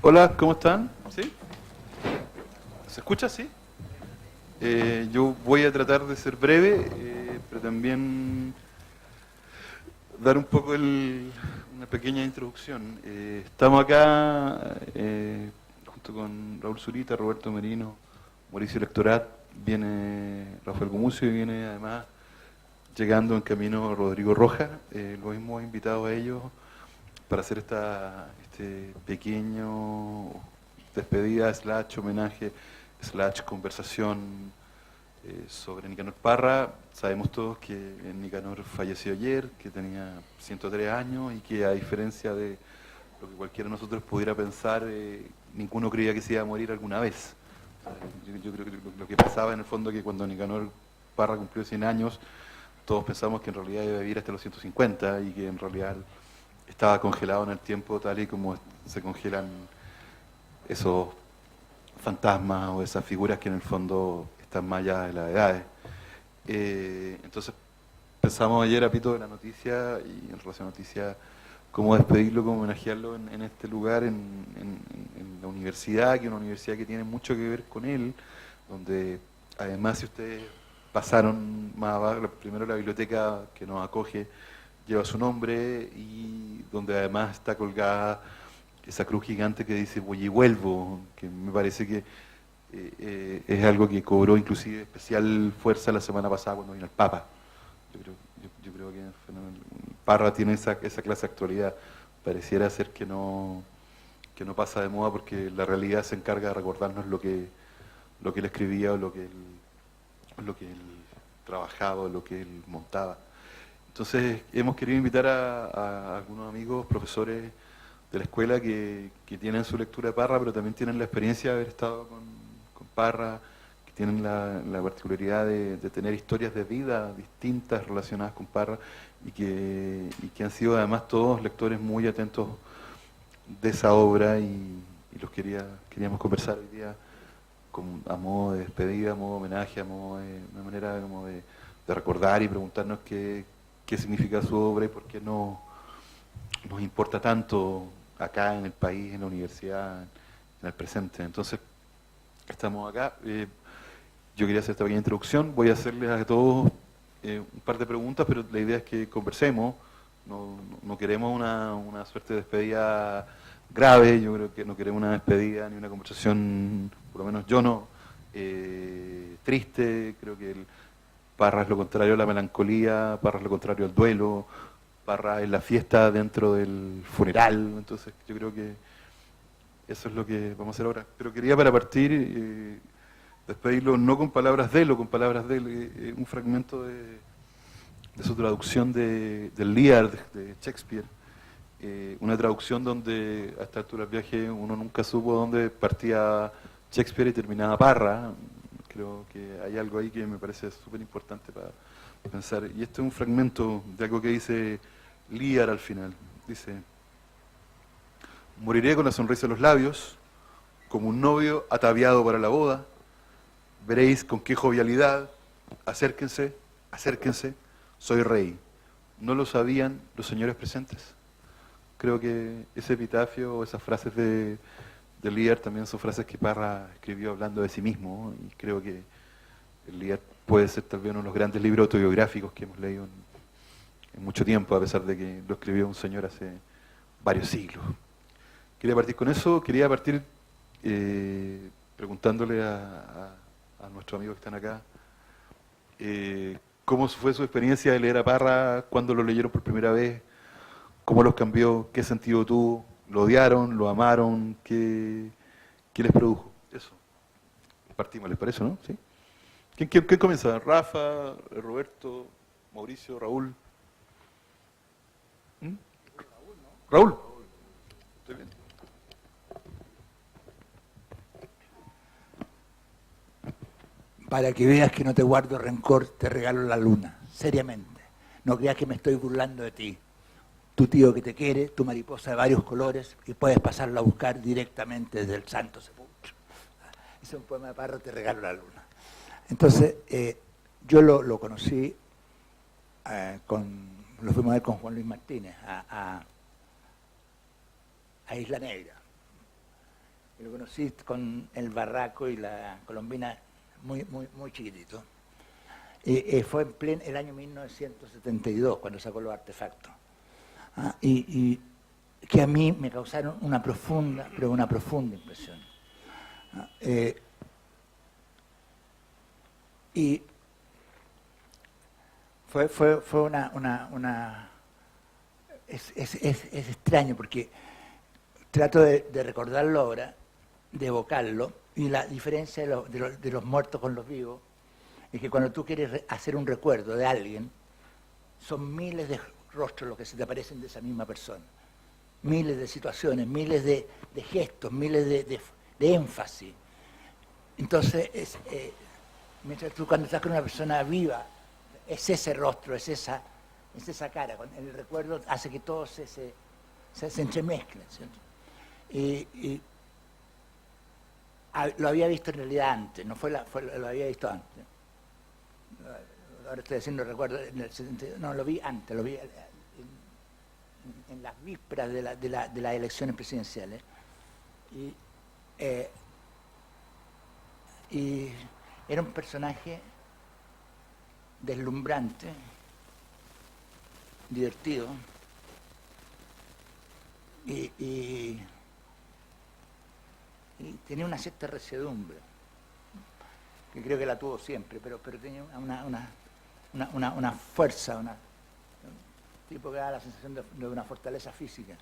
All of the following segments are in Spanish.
Hola, ¿cómo están? ¿Sí? ¿Se escucha? ¿Sí? Yo voy a tratar de ser breve, pero también dar un poco una pequeña introducción. Estamos acá junto con Raúl Zurita, Roberto Merino, Mauricio Lectorat, viene Rafael Gumucio y viene además llegando en camino Rodrigo Rojas. Los hemos invitado a ellos para hacer este pequeño despedida, slash homenaje, slash conversación sobre Nicanor Parra. Sabemos todos que Nicanor falleció ayer, que tenía 103 años y que a diferencia de lo que cualquiera de nosotros pudiera pensar, ninguno creía que se iba a morir alguna vez. O sea, yo creo que lo que pasaba en el fondo es que cuando Nicanor Parra cumplió 100 años, todos pensamos que en realidad iba a vivir hasta los 150 y que en realidad estaba congelado en el tiempo tal y como se congelan esos fantasmas o esas figuras que en el fondo están más allá de las edades. Entonces pensamos ayer a pito de la noticia y en relación a la noticia cómo despedirlo, cómo homenajearlo en este lugar, en la universidad, que es una universidad que tiene mucho que ver con él, donde además si ustedes pasaron más abajo, primero la biblioteca que nos acoge lleva su nombre y donde además está colgada esa cruz gigante que dice voy y vuelvo, que me parece que es algo que cobró inclusive especial fuerza la semana pasada cuando vino el Papa. Yo creo que Parra tiene esa clase de actualidad. Pareciera ser que no pasa de moda porque la realidad se encarga de recordarnos lo que él escribía o lo que él trabajaba o lo que él montaba. Entonces hemos querido invitar a algunos amigos, profesores de la escuela que tienen su lectura de Parra, pero también tienen la experiencia de haber estado con Parra, que tienen la particularidad de tener historias de vida distintas relacionadas con Parra y que han sido además todos lectores muy atentos de esa obra y los queríamos conversar hoy día a modo de despedida, a modo de homenaje, a modo de una manera como de recordar y preguntarnos qué significa su obra y por qué nos importa tanto acá en el país, en la universidad, en el presente. Entonces, estamos acá. Yo quería hacer esta pequeña introducción. Voy a hacerles a todos un par de preguntas, pero la idea es que conversemos. No queremos una suerte de despedida grave, yo creo que no queremos una despedida ni una conversación, por lo menos yo no, triste. Creo que Parra es lo contrario a la melancolía, Parra es lo contrario al duelo, Parra es la fiesta dentro del funeral. Entonces yo creo que eso es lo que vamos a hacer ahora. Pero quería para partir despedirlo no con palabras de él o con palabras de él, un fragmento de su traducción del Lear de Shakespeare. Una traducción donde a esta altura del viaje uno nunca supo dónde partía Shakespeare y terminaba Parra. Creo que hay algo ahí que me parece súper importante para pensar. Y este es un fragmento de algo que dice Lear al final. Dice: moriré con la sonrisa en los labios, como un novio ataviado para la boda. Veréis con qué jovialidad. Acérquense, acérquense, soy rey. ¿No lo sabían los señores presentes? Creo que ese epitafio o esas frases de Lear también son frases que Parra escribió hablando de sí mismo, y creo que el Lear puede ser tal vez uno de los grandes libros autobiográficos que hemos leído en mucho tiempo, a pesar de que lo escribió un señor hace varios siglos. Quería partir con eso, quería partir preguntándole a nuestros amigos que están acá, ¿cómo fue su experiencia de leer a Parra? ¿Cuándo lo leyeron por primera vez? ¿Cómo los cambió? ¿Qué sentido tuvo? ¿Lo odiaron? ¿Lo amaron? ¿Qué les produjo? Eso. Partimos, ¿les parece, no? ¿Sí? ¿Quién comienza? ¿Rafa? ¿Roberto? ¿Mauricio? ¿Raúl? ¿Mm? ¿Raúl? ¿Estoy bien? Para que veas que no te guardo rencor, te regalo la luna, seriamente. No creas que me estoy burlando de ti. Tu tío que te quiere, tu mariposa de varios colores, y puedes pasarla a buscar directamente desde el Santo Sepulcro. Es un poema de Parra, te regalo la luna. Entonces, yo lo conocí, lo fuimos a ver con Juan Luis Martínez, a Isla Negra. Y lo conocí con el Barraco y la Colombina muy chiquitito. Fue en el año 1972 cuando sacó los artefactos. Y que a mí me causaron una profunda impresión. Y fue una es extraño porque trato de recordarlo ahora, de evocarlo, y la diferencia de los muertos con los vivos es que cuando tú quieres hacer un recuerdo de alguien, son miles de rostros los que se te aparecen de esa misma persona, miles de situaciones, miles de gestos, miles de énfasis. Entonces, mientras tú cuando estás con una persona viva, es ese rostro, es esa cara, el recuerdo hace que todo se entremezcle, ¿cierto? Lo había visto en realidad antes, lo había visto antes. Ahora estoy haciendo recuerdo, en el 72, no, lo vi antes, lo vi en las vísperas de las elecciones presidenciales. Y era un personaje deslumbrante, divertido, y tenía una cierta resiedumbre, que creo que la tuvo siempre, pero tenía una fuerza, un tipo que da la sensación de una fortaleza física,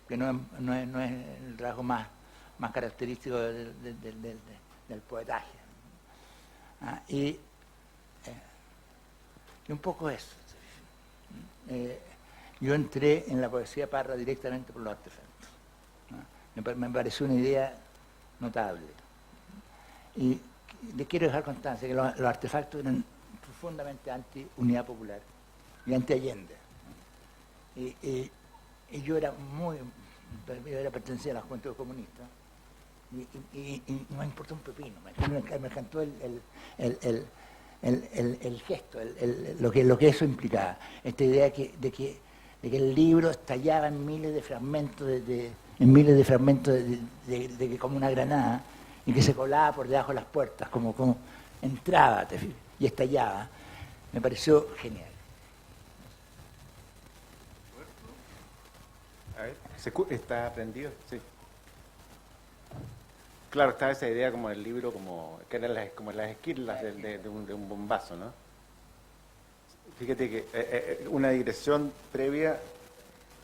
que no es el rasgo más característico del poetaje. Y un poco eso. Yo entré en la poesía de Parra directamente por los artefactos. Me pareció una idea notable. Y le quiero dejar constancia que los artefactos eran profundamente anti-unidad popular y anti-Allende. Y yo pertenecía a la Juventud Comunista y no me importó un pepino. Me encantó el gesto, lo que eso implicaba. Esta idea de que el libro estallaba en miles de fragmentos de como una granada, y que se colaba por debajo de las puertas, como entraba y estallaba. Me pareció genial. A ver, ¿está prendido? Sí. Claro, estaba esa idea como del libro, que eran como las esquirlas de un bombazo, ¿no? Fíjate que una digresión previa,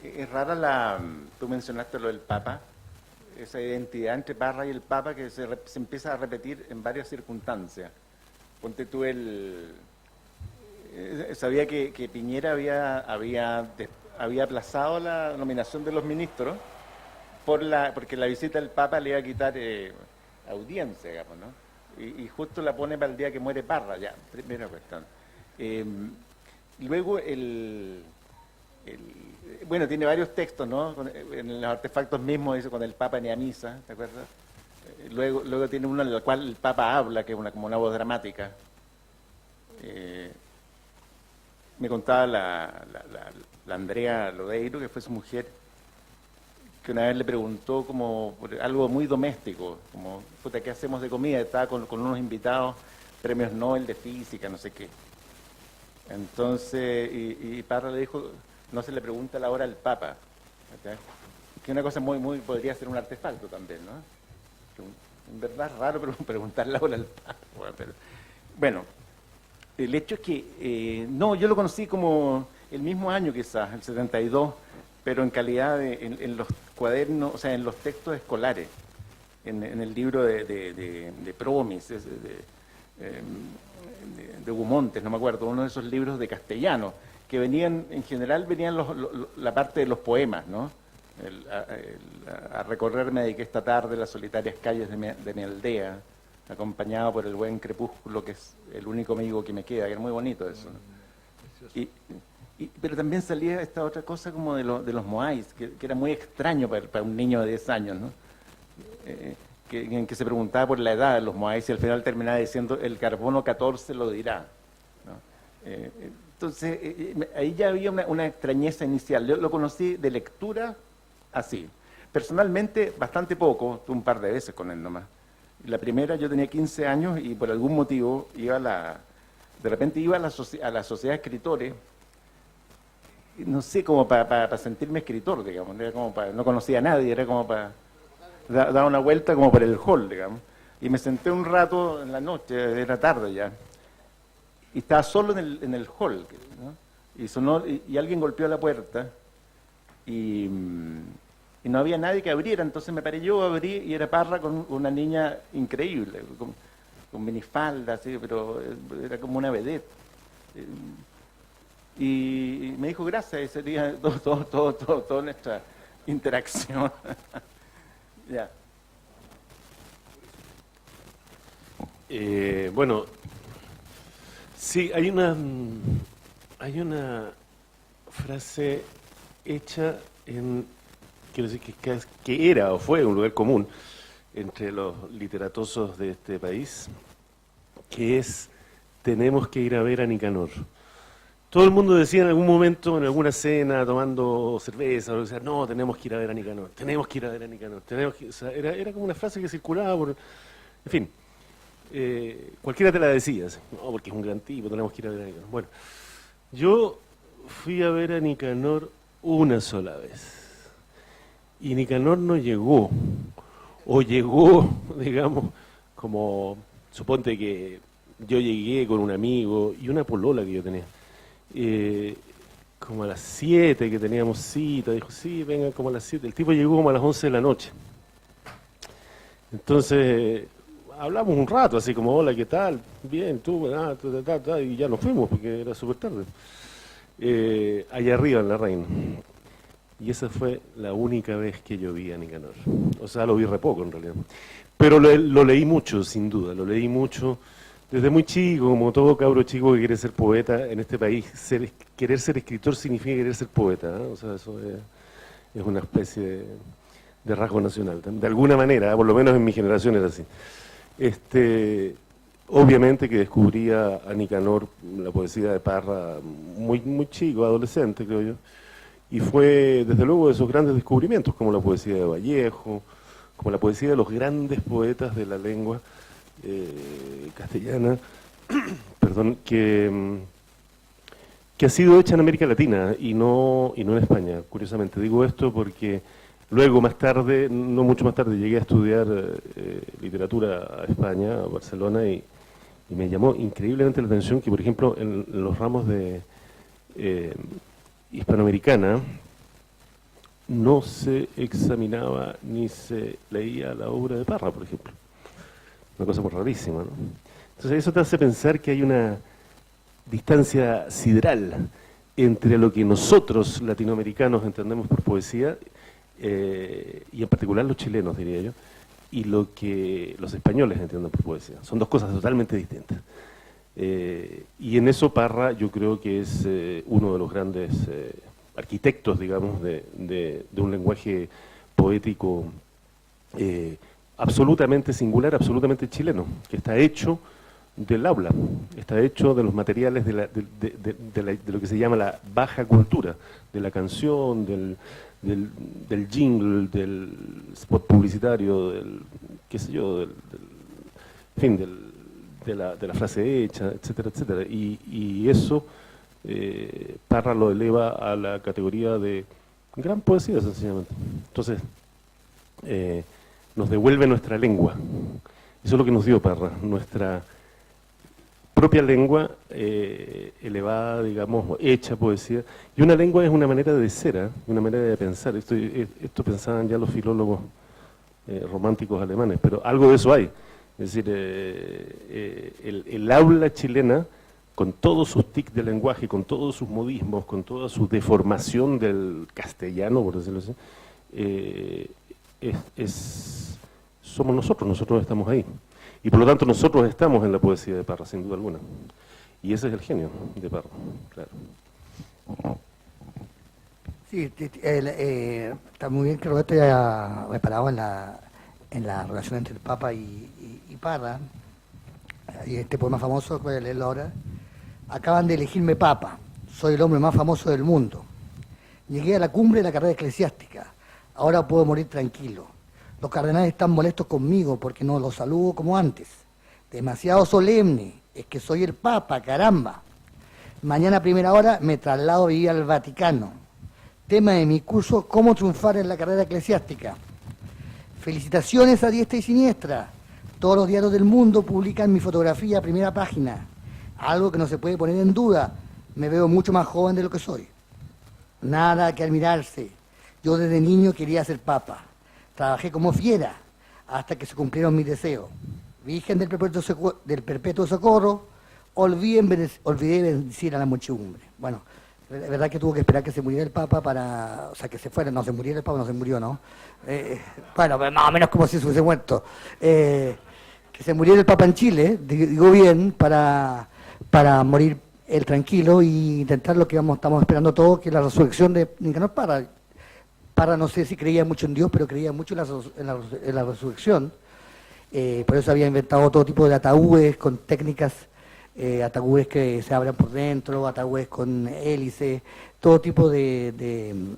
es rara tú mencionaste lo del Papa, esa identidad entre Parra y el Papa que se empieza a repetir en varias circunstancias. Ponte tú sabía que Piñera había aplazado la nominación de los ministros porque la visita del Papa le iba a quitar audiencia, digamos, ¿no? Y justo la pone para el día que muere Parra, ya, primera cuestión. Luego bueno, tiene varios textos, ¿no? En los artefactos mismos dice con el Papa ni a misa, ¿te acuerdas? Luego tiene uno en el cual el Papa habla, que es como una voz dramática. Me contaba la Andrea Lodeiro, que fue su mujer, que una vez le preguntó como por algo muy doméstico, como, puta, ¿qué hacemos de comida? Estaba con unos invitados, premios Nobel de física, no sé qué. Entonces, y Parra le dijo, no se le pregunta la hora al Papa, ¿okay? Que una cosa muy podría ser un artefacto también, ¿no? En verdad es raro preguntar la hora al Papa. Bueno, el hecho es que, no, yo lo conocí como el mismo año quizás, el 72, pero en calidad en los cuadernos, o sea, en los textos escolares, en el libro de Promis, de Hugo Montes, no me acuerdo, uno de esos libros de castellano, que venían, en general venían la parte de los poemas, ¿no? A recorrerme dediqué esta tarde las solitarias calles de mi aldea, acompañado por el buen crepúsculo, que es el único amigo que me queda, que es muy bonito eso, ¿no? Pero también salía esta otra cosa como de los Moais, que era muy extraño para un niño de 10 años, ¿no? En que se preguntaba por la edad de los Moais y al final terminaba diciendo el carbono 14 lo dirá, ¿no? Entonces, ahí ya había una extrañeza inicial. Yo lo conocí de lectura así, Personalmente, bastante poco, un par de veces con él nomás. La primera yo tenía 15 años y por algún motivo de repente iba a la sociedad de escritores, no sé, como para sentirme escritor, digamos, era como no conocía a nadie, era como para dar una vuelta como por el hall, digamos. Y me senté un rato en la noche, era tarde ya, y estaba solo en el hall, ¿no? Y sonó, y alguien golpeó la puerta, y no había nadie que abriera, entonces me paré yo, abrí, y era Parra con una niña increíble, con minifalda, así, pero era como una vedette. Y me dijo gracias, y sería toda nuestra interacción. Ya. Bueno, sí, hay una frase hecha en, quiero decir, que era o fue un lugar común entre los literatosos de este país, que es: tenemos que ir a ver a Nicanor. Todo el mundo decía en algún momento, en alguna cena, tomando cerveza, o sea, no, tenemos que ir a ver a Nicanor, tenemos que ir a ver a Nicanor, o sea, era como una frase que circulaba por, en fin, cualquiera te la decía, así, no, porque es un gran tipo, tenemos que ir a ver a Nicanor. Bueno, yo fui a ver a Nicanor una sola vez, y Nicanor no llegó, o llegó, digamos, como, suponte que yo llegué con un amigo y una polola que yo tenía, como a las 7 que teníamos cita, dijo, sí, vengan como a las 7, el tipo llegó como a las 11 de la noche. Entonces, hablamos un rato, así como, hola, ¿qué tal? Bien, tú, y ya nos fuimos, porque era súper tarde. Allá arriba en La Reina. Y esa fue la única vez que yo vi a Nicanor. O sea, lo vi re poco en realidad. Pero lo leí mucho, sin duda, lo leí mucho. Desde muy chico, como todo cabro chico que quiere ser poeta en este país, querer ser escritor significa querer ser poeta, ¿eh? O sea, eso es una especie de rasgo nacional, de alguna manera, ¿eh? Por lo menos en mi generación era así. Obviamente que descubría a Nicanor, la poesía de Parra, muy, muy chico, adolescente, creo yo, y fue, desde luego, de esos grandes descubrimientos, como la poesía de Vallejo, como la poesía de los grandes poetas de la lengua castellana, perdón, que ha sido hecha en América Latina y no en España. Curiosamente digo esto porque luego más tarde, no mucho más tarde, llegué a estudiar literatura a España, a Barcelona, y me llamó increíblemente la atención que, por ejemplo, en los ramos de hispanoamericana no se examinaba ni se leía la obra de Parra, por ejemplo. Una cosa muy rarísima, ¿no? Entonces eso te hace pensar que hay una distancia sideral entre lo que nosotros latinoamericanos entendemos por poesía, y en particular los chilenos, diría yo, y lo que los españoles entienden por poesía. Son dos cosas totalmente distintas. Y en eso Parra yo creo que es uno de los grandes arquitectos, digamos, de un lenguaje poético absolutamente singular, absolutamente chileno, que está hecho del aula, está hecho de los materiales de lo que se llama la baja cultura, de la canción, del jingle, del spot publicitario, del, qué sé yo, en fin, de la frase hecha, etcétera, etcétera. Y eso Parra lo eleva a la categoría de gran poesía, sencillamente. Entonces, nos devuelve nuestra lengua. Eso es lo que nos dio Parra, nuestra propia lengua elevada, digamos, hecha poesía. Y una lengua es una manera de ser, ¿eh? Una manera de pensar. Esto pensaban ya los filólogos románticos alemanes, pero algo de eso hay. Es decir, el habla chilena, con todos sus tics de lenguaje, con todos sus modismos, con toda su deformación del castellano, por decirlo así, somos nosotros estamos ahí. Y por lo tanto nosotros estamos en la poesía de Parra, sin duda alguna. Y ese es el genio de Parra, claro. Sí, está muy bien que Roberto haya reparado en la relación entre el Papa y Parra. Y este poema famoso, voy a leerlo ahora. Acaban de elegirme Papa, soy el hombre más famoso del mundo. Llegué a la cumbre de la carrera eclesiástica. Ahora puedo morir tranquilo. Los cardenales están molestos conmigo porque no los saludo como antes. Demasiado solemne. Es que soy el Papa, caramba. Mañana a primera hora me traslado a vivir al Vaticano. Tema de mi curso, cómo triunfar en la carrera eclesiástica. Felicitaciones a diestra y siniestra. Todos los diarios del mundo publican mi fotografía a primera página. Algo que no se puede poner en duda. Me veo mucho más joven de lo que soy. Nada que admirarse. Yo desde niño quería ser papa. Trabajé como fiera hasta que se cumplieron mis deseos. Virgen del Perpetuo Socorro, olvidé bendecir a la muchedumbre. Bueno, es verdad que tuvo que esperar que se muriera el papa para... O sea, que se fuera, no se muriera el papa, no se murió, ¿no? Bueno, más o menos como si se hubiese muerto. Que se muriera el papa en Chile, digo bien, para morir él tranquilo y intentar lo que estamos esperando todos, que es la resurrección de Nicanor Parra. Parra no sé si creía mucho en Dios, pero creía mucho en la resurrección. Por eso había inventado todo tipo de ataúdes con técnicas, ataúdes que se abran por dentro, ataúdes con hélice, todo tipo de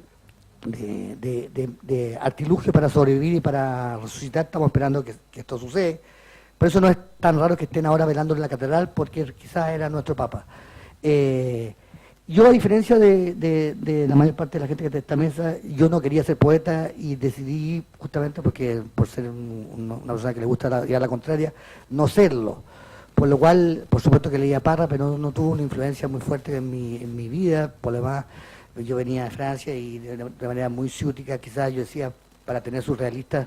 artilugio para sobrevivir y para resucitar. Estamos esperando que esto suceda. Por eso no es tan raro que estén ahora velando en la catedral, porque quizás era nuestro Papa. Yo, a diferencia de la mayor parte de la gente que está en esta mesa, yo no quería ser poeta y decidí, justamente porque por ser una persona que le gusta llevar la contraria, no serlo. Por lo cual, por supuesto que leía Parra, pero no tuvo una influencia muy fuerte en mi vida. Por lo demás, yo venía de Francia y de manera muy ciútica, quizás yo decía, para tener surrealistas,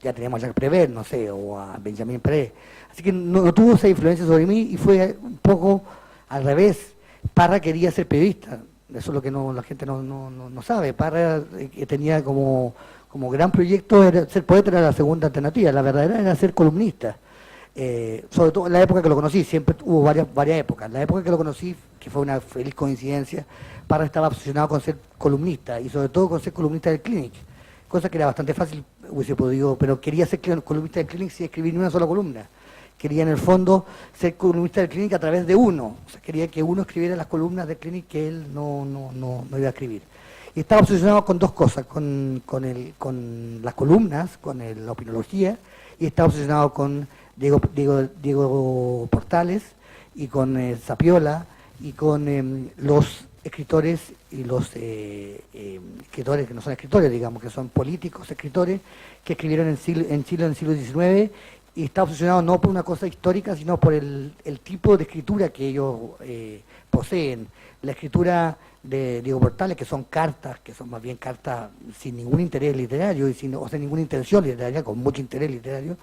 ya teníamos a Jacques Prévert, no sé, o a Benjamin Pré. Así que no tuvo esa influencia sobre mí y fue un poco al revés. Parra quería ser periodista, eso es lo que la gente no sabe. Parra tenía como gran proyecto, ser poeta era la segunda alternativa, la verdadera era ser columnista. Sobre todo en la época que lo conocí, siempre hubo varias épocas. La época que lo conocí, que fue una feliz coincidencia, Parra estaba obsesionado con ser columnista y sobre todo con ser columnista del Clinic, cosa que era bastante fácil, hubiese podido, pero quería ser columnista del Clinic sin escribir ni una sola columna. Quería en el fondo ser columnista del Clinic a través de uno, o sea, quería que uno escribiera las columnas del Clinic que él no iba a escribir. Y estaba obsesionado con dos cosas, con las columnas, con la opinología, y estaba obsesionado con Diego Portales, y con Zapiola, y con los escritores y los escritores que no son escritores, digamos, que son políticos, escritores, que escribieron en Chile en el siglo XIX, y está obsesionado no por una cosa histórica, sino por el tipo de escritura que ellos poseen. La escritura de Diego Portales, que son cartas, que son más bien cartas sin ningún interés literario, sin ninguna intención literaria, con mucho interés literario,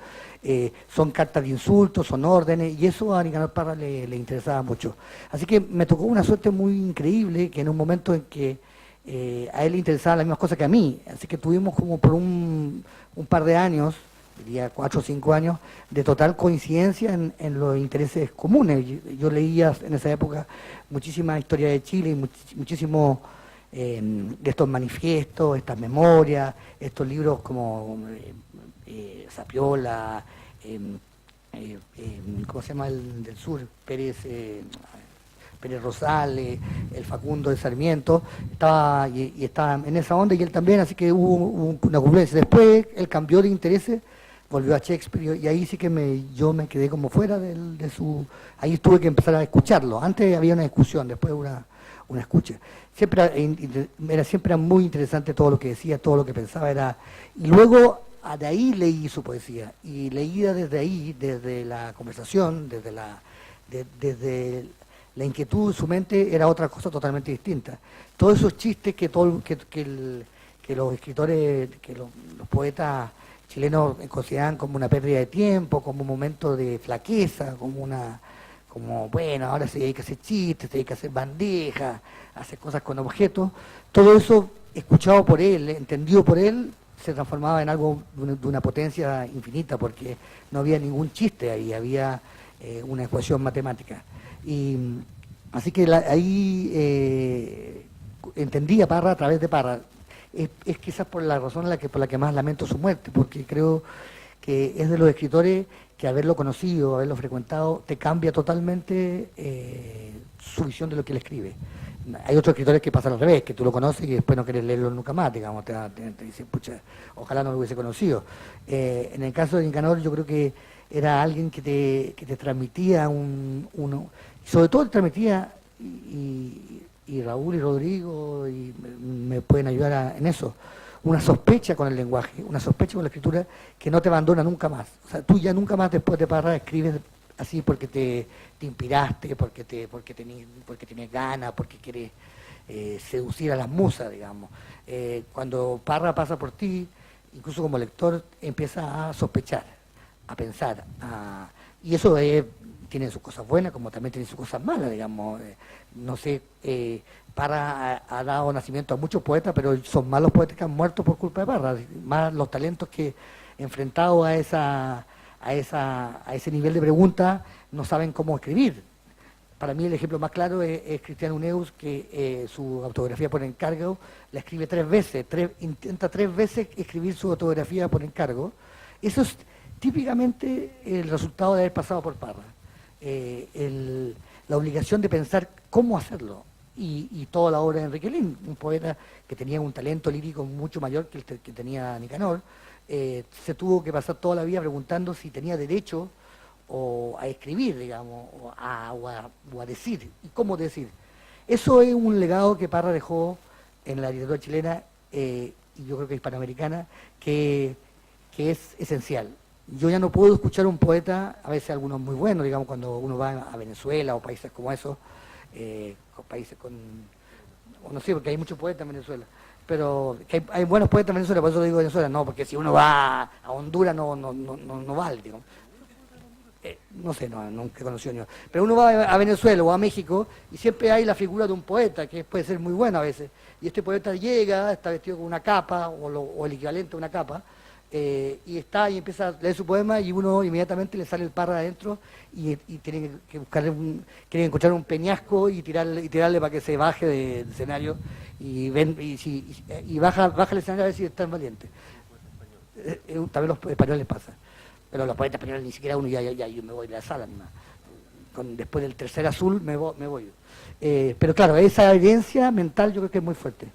son cartas de insultos, son órdenes, y eso a Nicanor Parra le interesaba mucho. Así que me tocó una suerte muy increíble, que en un momento en que a él le interesaban las mismas cosas que a mí, así que tuvimos como por un par de años, diría 4 o 5 años, de total coincidencia en los intereses comunes. Yo leía en esa época muchísima historia de Chile y muchísimo de estos manifiestos, estas memorias, estos libros como Zapiola, ¿cómo se llama el del sur? Pérez Rosales, el Facundo de Sarmiento, estaba en esa onda y él también, así que hubo una confluencia. Después él cambió de intereses, volvió a Shakespeare y ahí sí que yo me quedé como fuera de su... Ahí tuve que empezar a escucharlo. Antes había una discusión, después una escucha. Siempre muy interesante todo lo que decía, todo lo que pensaba. Y luego de ahí leí su poesía. Y leída desde ahí, desde la conversación, desde la inquietud de su mente, era otra cosa totalmente distinta. Todos esos chistes que los escritores, que los poetas chilenos consideraban como una pérdida de tiempo, como un momento de flaqueza, bueno, ahora se dedica a hacer chistes, se dedica a hacer bandejas, a hacer cosas con objetos. Todo eso, escuchado por él, entendido por él, se transformaba en algo de una potencia infinita, porque no había ningún chiste ahí, había una ecuación matemática. Y así que ahí entendí a Parra a través de Parra. Es quizás por la razón por la que más lamento su muerte, porque creo que es de los escritores que haberlo conocido, haberlo frecuentado, te cambia totalmente su visión de lo que él escribe. Hay otros escritores que pasan al revés, que tú lo conoces y después no quieres leerlo nunca más, digamos, te dicen, pucha, ojalá no lo hubiese conocido. En el caso de Nicanor, yo creo que era alguien que te transmitía sobre todo transmitía, y Raúl y Rodrigo me pueden ayudar en eso, una sospecha con el lenguaje, una sospecha con la escritura que no te abandona nunca más. O sea, tú ya nunca más después de Parra escribes así porque te inspiraste, porque tienes ganas, porque quieres seducir a las musas, digamos. Cuando Parra pasa por ti, incluso como lector, empiezas a sospechar, a pensar, y eso tiene sus cosas buenas como también tiene sus cosas malas, digamos. No sé, Parra ha dado nacimiento a muchos poetas, pero son más los poetas que han muerto por culpa de Parra, más los talentos que, enfrentados a ese nivel de pregunta, no saben cómo escribir. Para mí el ejemplo más claro es Cristian Uneus, que su autografía por encargo la escribe 3 veces, intenta 3 veces escribir su autografía por encargo. Eso es típicamente el resultado de haber pasado por Parra. La obligación de pensar cómo hacerlo. Y toda la obra de Enrique Lihn, un poeta que tenía un talento lírico mucho mayor que el que tenía Nicanor, se tuvo que pasar toda la vida preguntando si tenía derecho a escribir, digamos, o a decir, y cómo decir. Eso es un legado que Parra dejó en la literatura chilena, y yo creo que hispanoamericana, que es esencial. Yo ya no puedo escuchar un poeta, a veces algunos muy buenos, digamos, cuando uno va a Venezuela o países como esos, países o no sé, porque hay muchos poetas en Venezuela, pero que hay buenos poetas en Venezuela, por eso digo Venezuela, no, porque si uno va a Honduras no vale, digamos. No sé, nunca he conocido ni uno. Pero uno va a Venezuela o a México y siempre hay la figura de un poeta que puede ser muy bueno a veces. Y este poeta llega, está vestido con una capa o el equivalente a una capa, y está y empieza a leer su poema y uno inmediatamente le sale el Parra adentro y tiene que buscarle quieren encontrar un peñasco y tirarle para que se baje del escenario y baja el escenario a ver si es tan valiente. También los españoles pasa. Pero los poetas españoles ni siquiera uno ya yo me voy de la sala nomás. Después del tercer azul me voy. Pero claro, esa evidencia mental yo creo que es muy fuerte.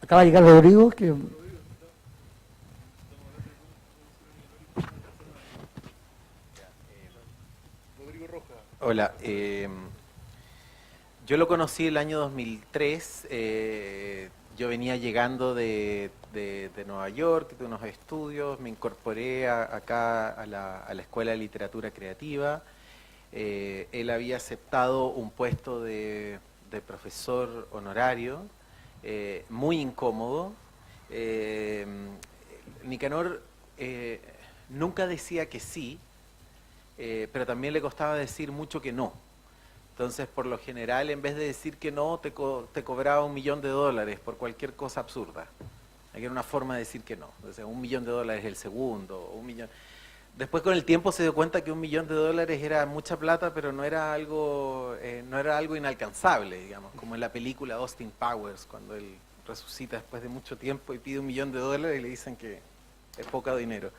Acaba de llegar Rodrigo, que... Hola, yo lo conocí el año 2003, yo venía llegando de Nueva York, de unos estudios, me incorporé acá a la Escuela de Literatura Creativa, él había aceptado un puesto de profesor honorario, muy incómodo. Nicanor nunca decía que sí, pero también le costaba decir mucho que no. Entonces, por lo general, en vez de decir que no, te cobraba $1 millón por cualquier cosa absurda. Aquí era una forma de decir que no. O sea, $1 millón el segundo, $1 millón. Después, con el tiempo, se dio cuenta que $1 millón era mucha plata, pero no era algo inalcanzable, digamos, como en la película Austin Powers, cuando él resucita después de mucho tiempo y pide $1 millón y le dicen que es poco dinero.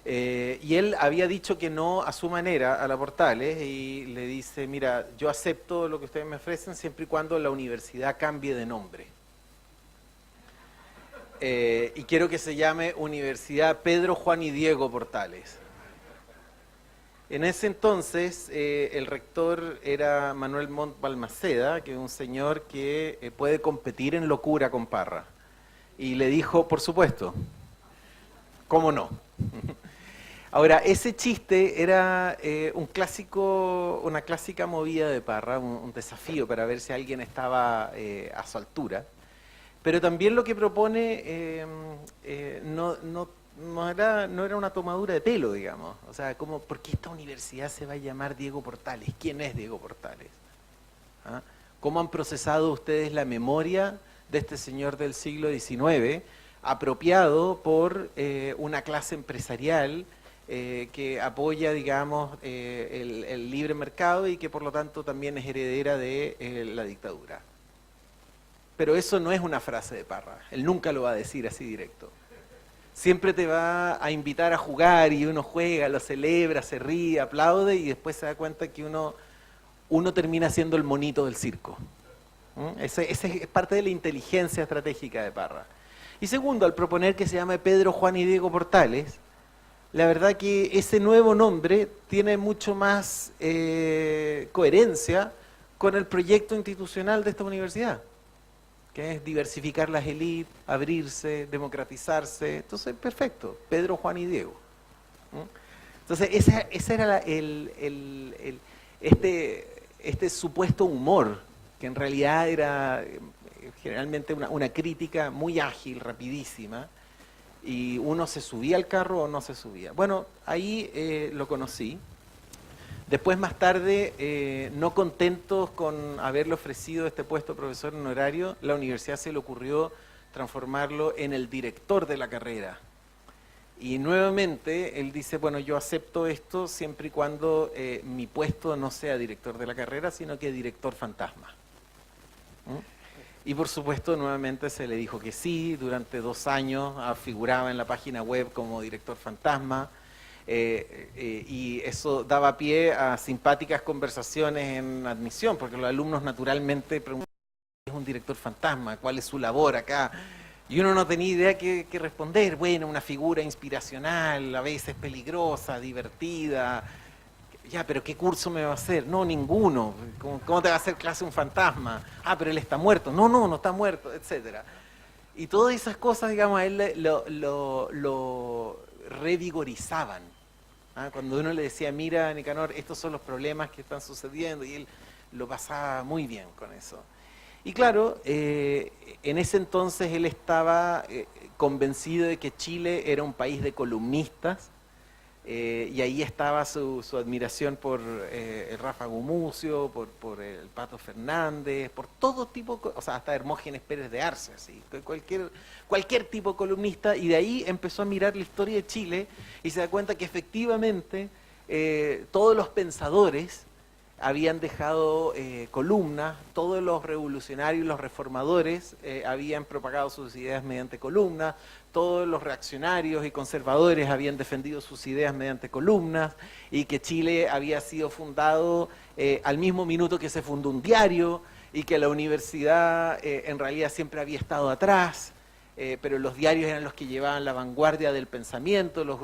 Y él había dicho que no a su manera a la Portales y le dice, mira, yo acepto lo que ustedes me ofrecen siempre y cuando la universidad cambie de nombre. Y quiero que se llame Universidad Pedro, Juan y Diego Portales. En ese entonces el rector era Manuel Montt Balmaceda, que es un señor que puede competir en locura con Parra. Y le dijo, por supuesto, ¿cómo no? Ahora, ese chiste era una clásica movida de Parra, un desafío para ver si alguien estaba a su altura. Pero también lo que propone no era una tomadura de pelo, digamos. O sea, ¿por qué esta universidad se va a llamar Diego Portales? ¿Quién es Diego Portales? ¿Ah? ¿Cómo han procesado ustedes la memoria de este señor del siglo XIX, apropiado por una clase empresarial que apoya, digamos, el libre mercado y que por lo tanto también es heredera de la dictadura? Pero eso no es una frase de Parra, él nunca lo va a decir así directo. siempre te va a invitar a jugar y uno juega, lo celebra, se ríe, aplaude y después se da cuenta que uno termina siendo el monito del circo. Ese es parte de la inteligencia estratégica de Parra. Y segundo, al proponer que se llame Pedro, Juan y Diego Portales, la verdad que ese nuevo nombre tiene mucho más coherencia con el proyecto institucional de esta universidad, que es diversificar las élites, abrirse, democratizarse. Entonces, perfecto, Pedro, Juan y Diego. Entonces, ese era este supuesto humor, que en realidad era generalmente una crítica muy ágil, rapidísima, y uno se subía al carro o no se subía. Bueno, ahí lo conocí. Después, más tarde, no contentos con haberle ofrecido este puesto de profesor honorario, la universidad se le ocurrió transformarlo en el director de la carrera. Y nuevamente él dice, bueno, yo acepto esto siempre y cuando mi puesto no sea director de la carrera, sino que director fantasma. Y por supuesto, nuevamente se le dijo que sí. Durante 2 años figuraba en la página web como director fantasma. Y eso daba pie a simpáticas conversaciones en admisión, porque los alumnos naturalmente preguntaban, ¿qué es un director fantasma? ¿Cuál es su labor acá? Y uno no tenía idea qué responder. Bueno, una figura inspiracional, a veces peligrosa, divertida. Ya, pero ¿qué curso me va a hacer? No, ninguno. ¿Cómo te va a hacer clase un fantasma? Ah, pero él está muerto. No está muerto, etcétera. Y todas esas cosas, digamos, a él lo revigorizaban. Cuando uno le decía, mira, Nicanor, estos son los problemas que están sucediendo, y él lo pasaba muy bien con eso. Y claro, en ese entonces él estaba convencido de que Chile era un país de columnistas, y ahí estaba su admiración por el Rafa Gumucio, por el Pato Fernández, por todo tipo, o sea, hasta Hermógenes Pérez de Arce, así, cualquier tipo de columnista, y de ahí empezó a mirar la historia de Chile y se da cuenta que efectivamente todos los pensadores habían dejado columnas, todos los revolucionarios y los reformadores habían propagado sus ideas mediante columnas, todos los reaccionarios y conservadores habían defendido sus ideas mediante columnas, y que Chile había sido fundado al mismo minuto que se fundó un diario, y que la universidad en realidad siempre había estado atrás, pero los diarios eran los que llevaban la vanguardia del pensamiento, los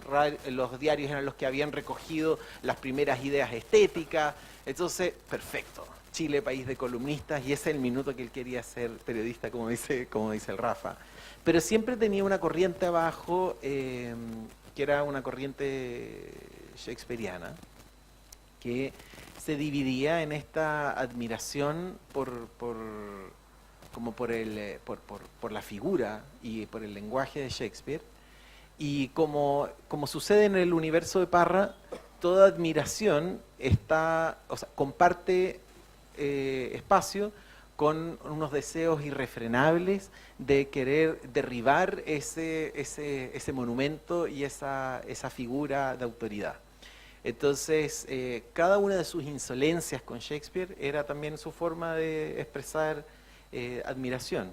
diarios eran los que habían recogido las primeras ideas estéticas. Entonces, perfecto, Chile, país de columnistas, y ese es el minuto que él quería ser periodista, como dice el Rafa. Pero siempre tenía una corriente abajo, que era una corriente shakespeariana, que se dividía en esta admiración por la figura y por el lenguaje de Shakespeare, y como sucede en el universo de Parra, toda admiración comparte espacio con unos deseos irrefrenables de querer derribar ese monumento y esa figura de autoridad. Entonces, cada una de sus insolencias con Shakespeare era también su forma de expresar admiración.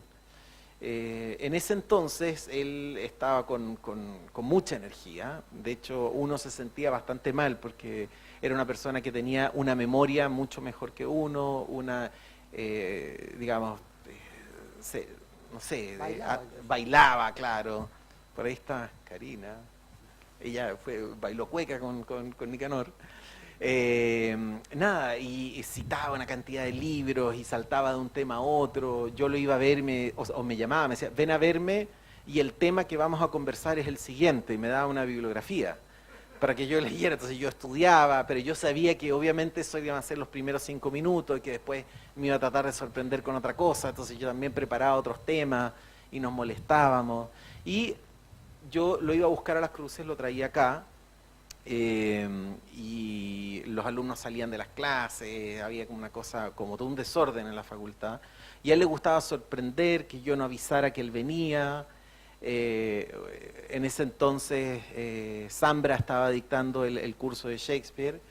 En ese entonces él estaba con mucha energía. De hecho, uno se sentía bastante mal porque era una persona que tenía una memoria mucho mejor que uno, bailaba, claro. Por ahí está Karina, ella bailó cueca con Nicanor. Y citaba una cantidad de libros y saltaba de un tema a otro. Yo lo iba a ver o me llamaba, me decía, ven a verme y el tema que vamos a conversar es el siguiente, y me daba una bibliografía para que yo leyera. Entonces yo estudiaba, pero yo sabía que obviamente eso iban a ser los primeros 5 minutos y que después me iba a tratar de sorprender con otra cosa. Entonces yo también preparaba otros temas y nos molestábamos, y yo lo iba a buscar a Las Cruces, lo traía acá. Y los alumnos salían de las clases, había como una cosa, como todo un desorden en la facultad, y a él le gustaba sorprender, que yo no avisara que él venía. En ese entonces Zambra estaba dictando el curso de Shakespeare,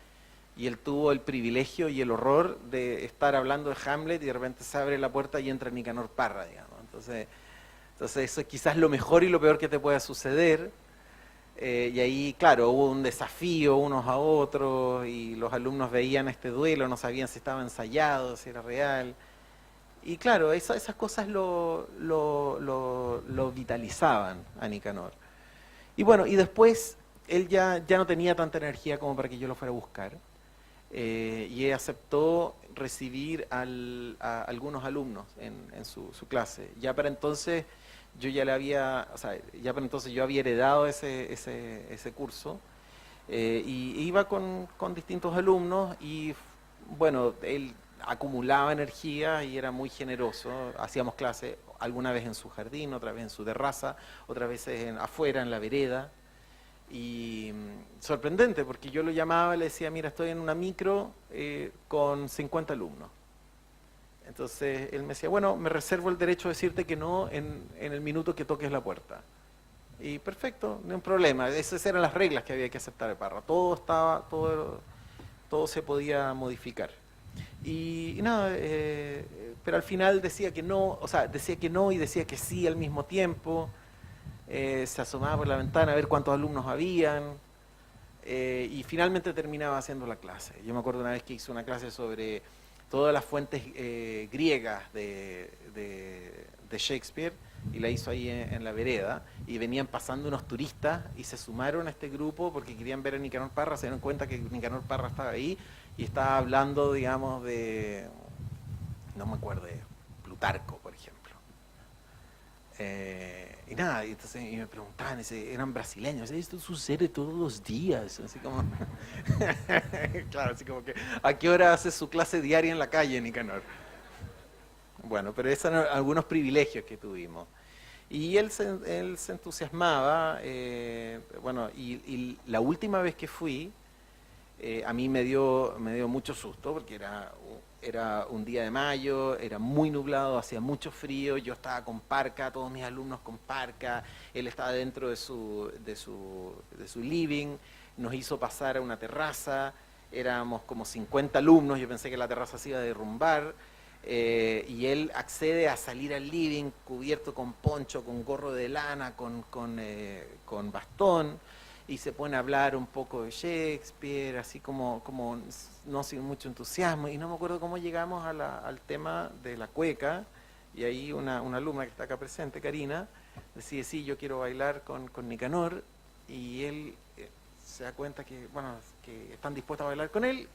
y él tuvo el privilegio y el horror de estar hablando de Hamlet y de repente se abre la puerta y entra Nicanor Parra, digamos. Entonces Entonces eso es quizás lo mejor y lo peor que te pueda suceder. Y ahí, claro, hubo un desafío unos a otros y los alumnos veían este duelo, no sabían si estaba ensayado, si era real. Y claro, esas cosas lo vitalizaban a Nicanor. Y bueno, y después él ya no tenía tanta energía como para que yo lo fuera a buscar. Y aceptó recibir a algunos alumnos en su clase. Ya para entonces yo ya le había, o sea, ya para entonces yo había heredado ese curso y iba con distintos alumnos y bueno, él acumulaba energía y era muy generoso. Hacíamos clase alguna vez en su jardín, otra vez en su terraza, otras veces afuera en la vereda. Y sorprendente, porque yo lo llamaba y le decía, mira, estoy en una micro con 50 alumnos. Entonces él me decía, bueno, me reservo el derecho a decirte que no en el minuto que toques la puerta. Y perfecto, no hay un problema. Esas eran las reglas que había que aceptar de Parra. Todo se podía modificar. Y nada, pero al final decía que no, o sea, decía que no y decía que sí al mismo tiempo. Se asomaba por la ventana a ver cuántos alumnos habían y finalmente terminaba haciendo la clase. Yo me acuerdo una vez que hizo una clase sobre todas las fuentes griegas de Shakespeare y la hizo ahí en la vereda y venían pasando unos turistas y se sumaron a este grupo porque querían ver a Nicanor Parra, se dieron cuenta que Nicanor Parra estaba ahí y estaba hablando, digamos, no me acuerdo, de Plutarco, por ejemplo. Y nada, y entonces y me preguntaban, eran brasileños, esto sucede todos los días, así como, claro, así como que, ¿a qué hora hace su clase diaria en la calle, Nicanor? Bueno, pero esos eran algunos privilegios que tuvimos. Y él se entusiasmaba, bueno, y la última vez que fui, a mí me dio mucho susto, porque era un día de mayo, era muy nublado, hacía mucho frío, yo estaba con parca, todos mis alumnos con parca, él estaba dentro de su living, nos hizo pasar a una terraza, éramos como 50 alumnos, yo pensé que la terraza se iba a derrumbar, y él accede a salir al living cubierto con poncho, con gorro de lana, con bastón, y se pone a hablar un poco de Shakespeare, así como no sin mucho entusiasmo, y no me acuerdo cómo llegamos al tema de la cueca, y ahí una alumna que está acá presente, Karina, decide, sí, yo quiero bailar con Nicanor, y él se da cuenta que, bueno, que están dispuestos a bailar con él,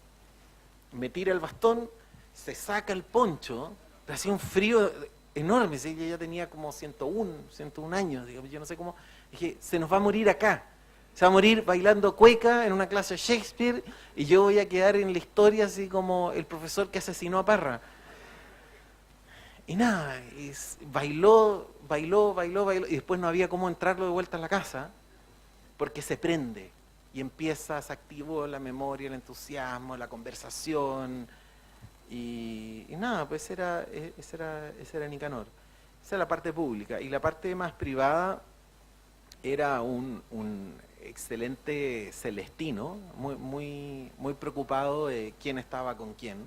me tira el bastón, se saca el poncho, pero hacía un frío enorme, ¿sí? Ella ya tenía como 101 años, digamos, yo no sé cómo, dije, se nos va a morir acá. Se va a morir bailando cueca en una clase de Shakespeare y yo voy a quedar en la historia así como el profesor que asesinó a Parra. Y nada, bailó y después no había cómo entrarlo de vuelta a la casa porque se prende y se activó la memoria, el entusiasmo, la conversación y nada, pues ese era Nicanor. Esa era la parte pública y la parte más privada era un excelente celestino, muy preocupado de quién estaba con quién.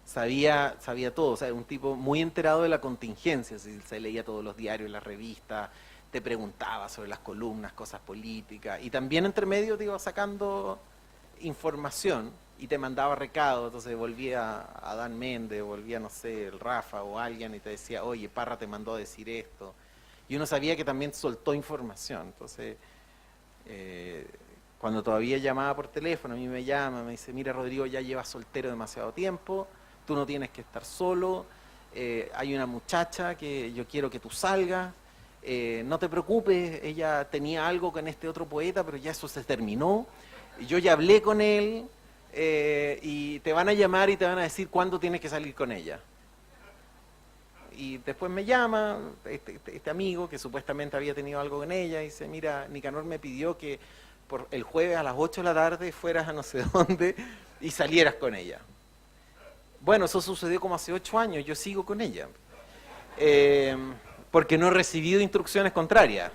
Sabía todo, o sea, un tipo muy enterado de la contingencia, se leía todos los diarios, las revistas, te preguntaba sobre las columnas, cosas políticas, y también entre medio te iba sacando información y te mandaba recados, entonces volvía a Dan Méndez, volvía, no sé, el Rafa o alguien y te decía, oye, Parra te mandó a decir esto. Y uno sabía que también soltó información, entonces cuando todavía llamaba por teléfono, a mí me llama, me dice, mira Rodrigo, ya llevas soltero demasiado tiempo, tú no tienes que estar solo, hay una muchacha que yo quiero que tú salgas, no te preocupes, ella tenía algo con este otro poeta, pero ya eso se terminó, y yo ya hablé con él, y te van a llamar y te van a decir cuándo tienes que salir con ella. Y después me llama este amigo que supuestamente había tenido algo con ella y dice, mira, Nicanor me pidió que por el jueves a las 8 de la tarde fueras a no sé dónde y salieras con ella. Bueno, eso sucedió como hace 8 años, yo sigo con ella. Porque no he recibido instrucciones contrarias.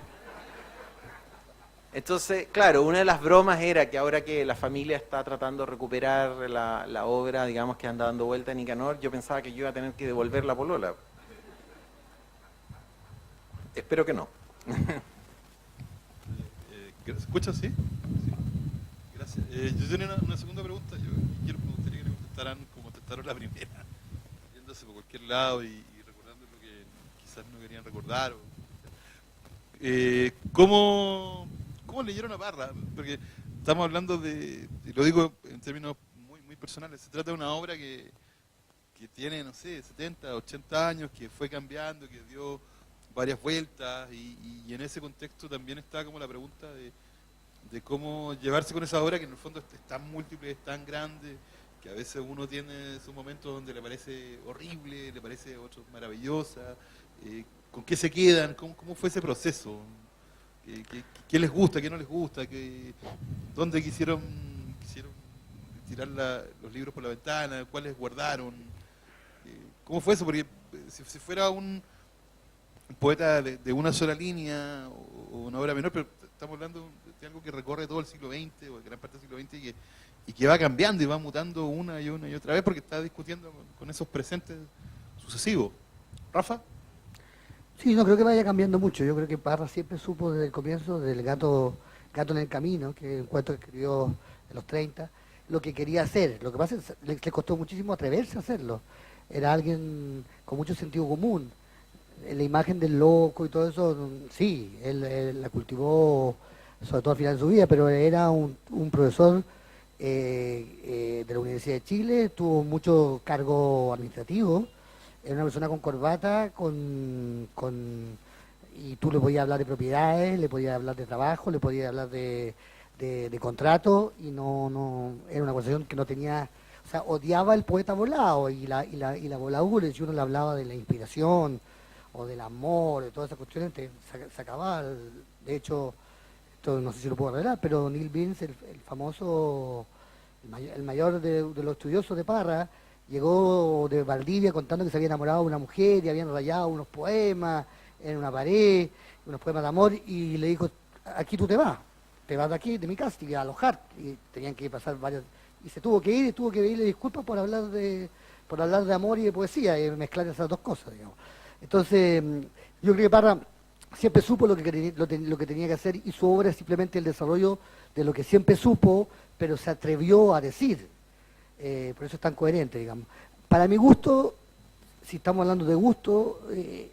Entonces, claro, una de las bromas era que ahora que la familia está tratando de recuperar la obra, digamos, que anda dando vuelta en Nicanor, yo pensaba que yo iba a tener que devolver la polola. Espero que no. ¿Se escucha, sí? Sí. Gracias. Yo tenía una segunda pregunta. Me gustaría que le contestaran como contestaron la primera, yéndose por cualquier lado y recordando lo que quizás no querían recordar. ¿Cómo leyeron a Parra? Porque estamos hablando y lo digo en términos muy personales, se trata de una obra que tiene, no sé, 70, 80 años, que fue cambiando, que dio varias vueltas, y en ese contexto también está como la pregunta de cómo llevarse con esa obra que en el fondo es tan múltiple, es tan grande, que a veces uno tiene sus momentos donde le parece horrible, le parece a otros maravillosa. ¿Con qué se quedan? ¿Cómo fue ese proceso? ¿Qué les gusta, qué no les gusta? ¿Dónde quisieron tirar los libros por la ventana? ¿Cuáles guardaron? ¿Cómo fue eso? Porque si fuera un poeta de una sola línea o una obra menor, pero estamos hablando de algo que recorre todo el siglo XX o gran parte del siglo XX y que va cambiando y va mutando una y otra vez porque está discutiendo con esos presentes sucesivos. ¿Rafa? Sí, no creo que vaya cambiando mucho. Yo creo que Parra siempre supo desde el comienzo del gato en el camino, que es un cuento que escribió en los 30, lo que quería hacer. Lo que pasa es que le costó muchísimo atreverse a hacerlo. Era alguien con mucho sentido común. La imagen del loco y todo eso, sí, él la cultivó sobre todo al final de su vida, pero era un profesor de la Universidad de Chile, tuvo mucho cargo administrativo, era una persona con corbata, y tú le podías hablar de propiedades, le podías hablar de trabajo, le podías hablar de contrato, y no era una conversación que no tenía, o sea, odiaba el poeta volado y la voladura, y si uno le hablaba de la inspiración o del amor, de todas esas cuestiones, se acababa. De hecho, esto no sé si lo puedo revelar, pero Neil Beans, el famoso, el mayor de los estudiosos de Parra, llegó de Valdivia contando que se había enamorado de una mujer y habían rayado unos poemas en una pared, unos poemas de amor, y le dijo, aquí tú te vas de aquí, de mi casa, y a alojar, y tenían que pasar varios, y se tuvo que ir, y tuvo que pedirle disculpas por hablar de amor y de poesía, y mezclar esas dos cosas, digamos. Entonces, yo creo que Parra siempre supo lo que tenía que hacer, y su obra es simplemente el desarrollo de lo que siempre supo, pero se atrevió a decir. Por eso es tan coherente, digamos. Para mi gusto, si estamos hablando de gusto,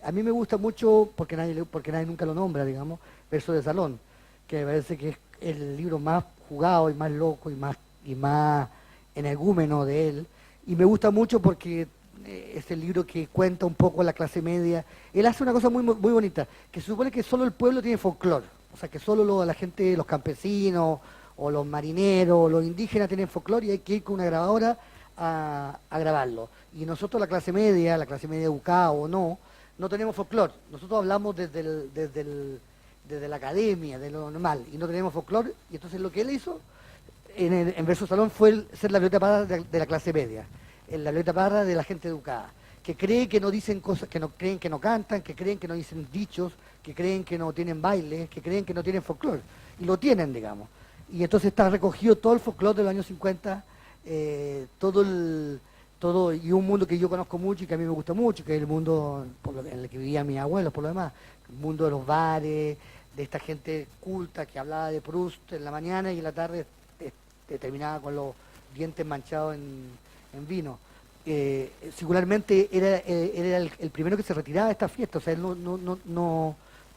a mí me gusta mucho, porque nadie nunca lo nombra, digamos, Verso de Salón, que me parece que es el libro más jugado y más loco y más energúmeno de él. Y me gusta mucho porque es el libro que cuenta un poco la clase media. Él hace una cosa muy bonita, que se supone que solo el pueblo tiene folclore, o sea que solo la gente, los campesinos o los marineros o los indígenas tienen folclore y hay que ir con una grabadora a grabarlo. Y nosotros la clase media educada o no tenemos folclore. Nosotros hablamos desde la academia, de lo normal, y no tenemos folclore. Y entonces lo que él hizo en Verso Salón fue ser la Violeta Parra de la clase media, la Violeta Parra de la gente educada, que cree que no dicen cosas, que no creen que no cantan, que creen que no dicen dichos, que creen que no tienen baile, que creen que no tienen folclore. Y lo tienen, digamos. Y entonces está recogido todo el folclore de los años 50, y un mundo que yo conozco mucho y que a mí me gusta mucho, que es el mundo en el que vivían mis abuelos, por lo demás, el mundo de los bares, de esta gente culta que hablaba de Proust en la mañana y en la tarde terminaba con los dientes manchados en vino. Singularmente era el primero que se retiraba de esta fiesta, o sea, él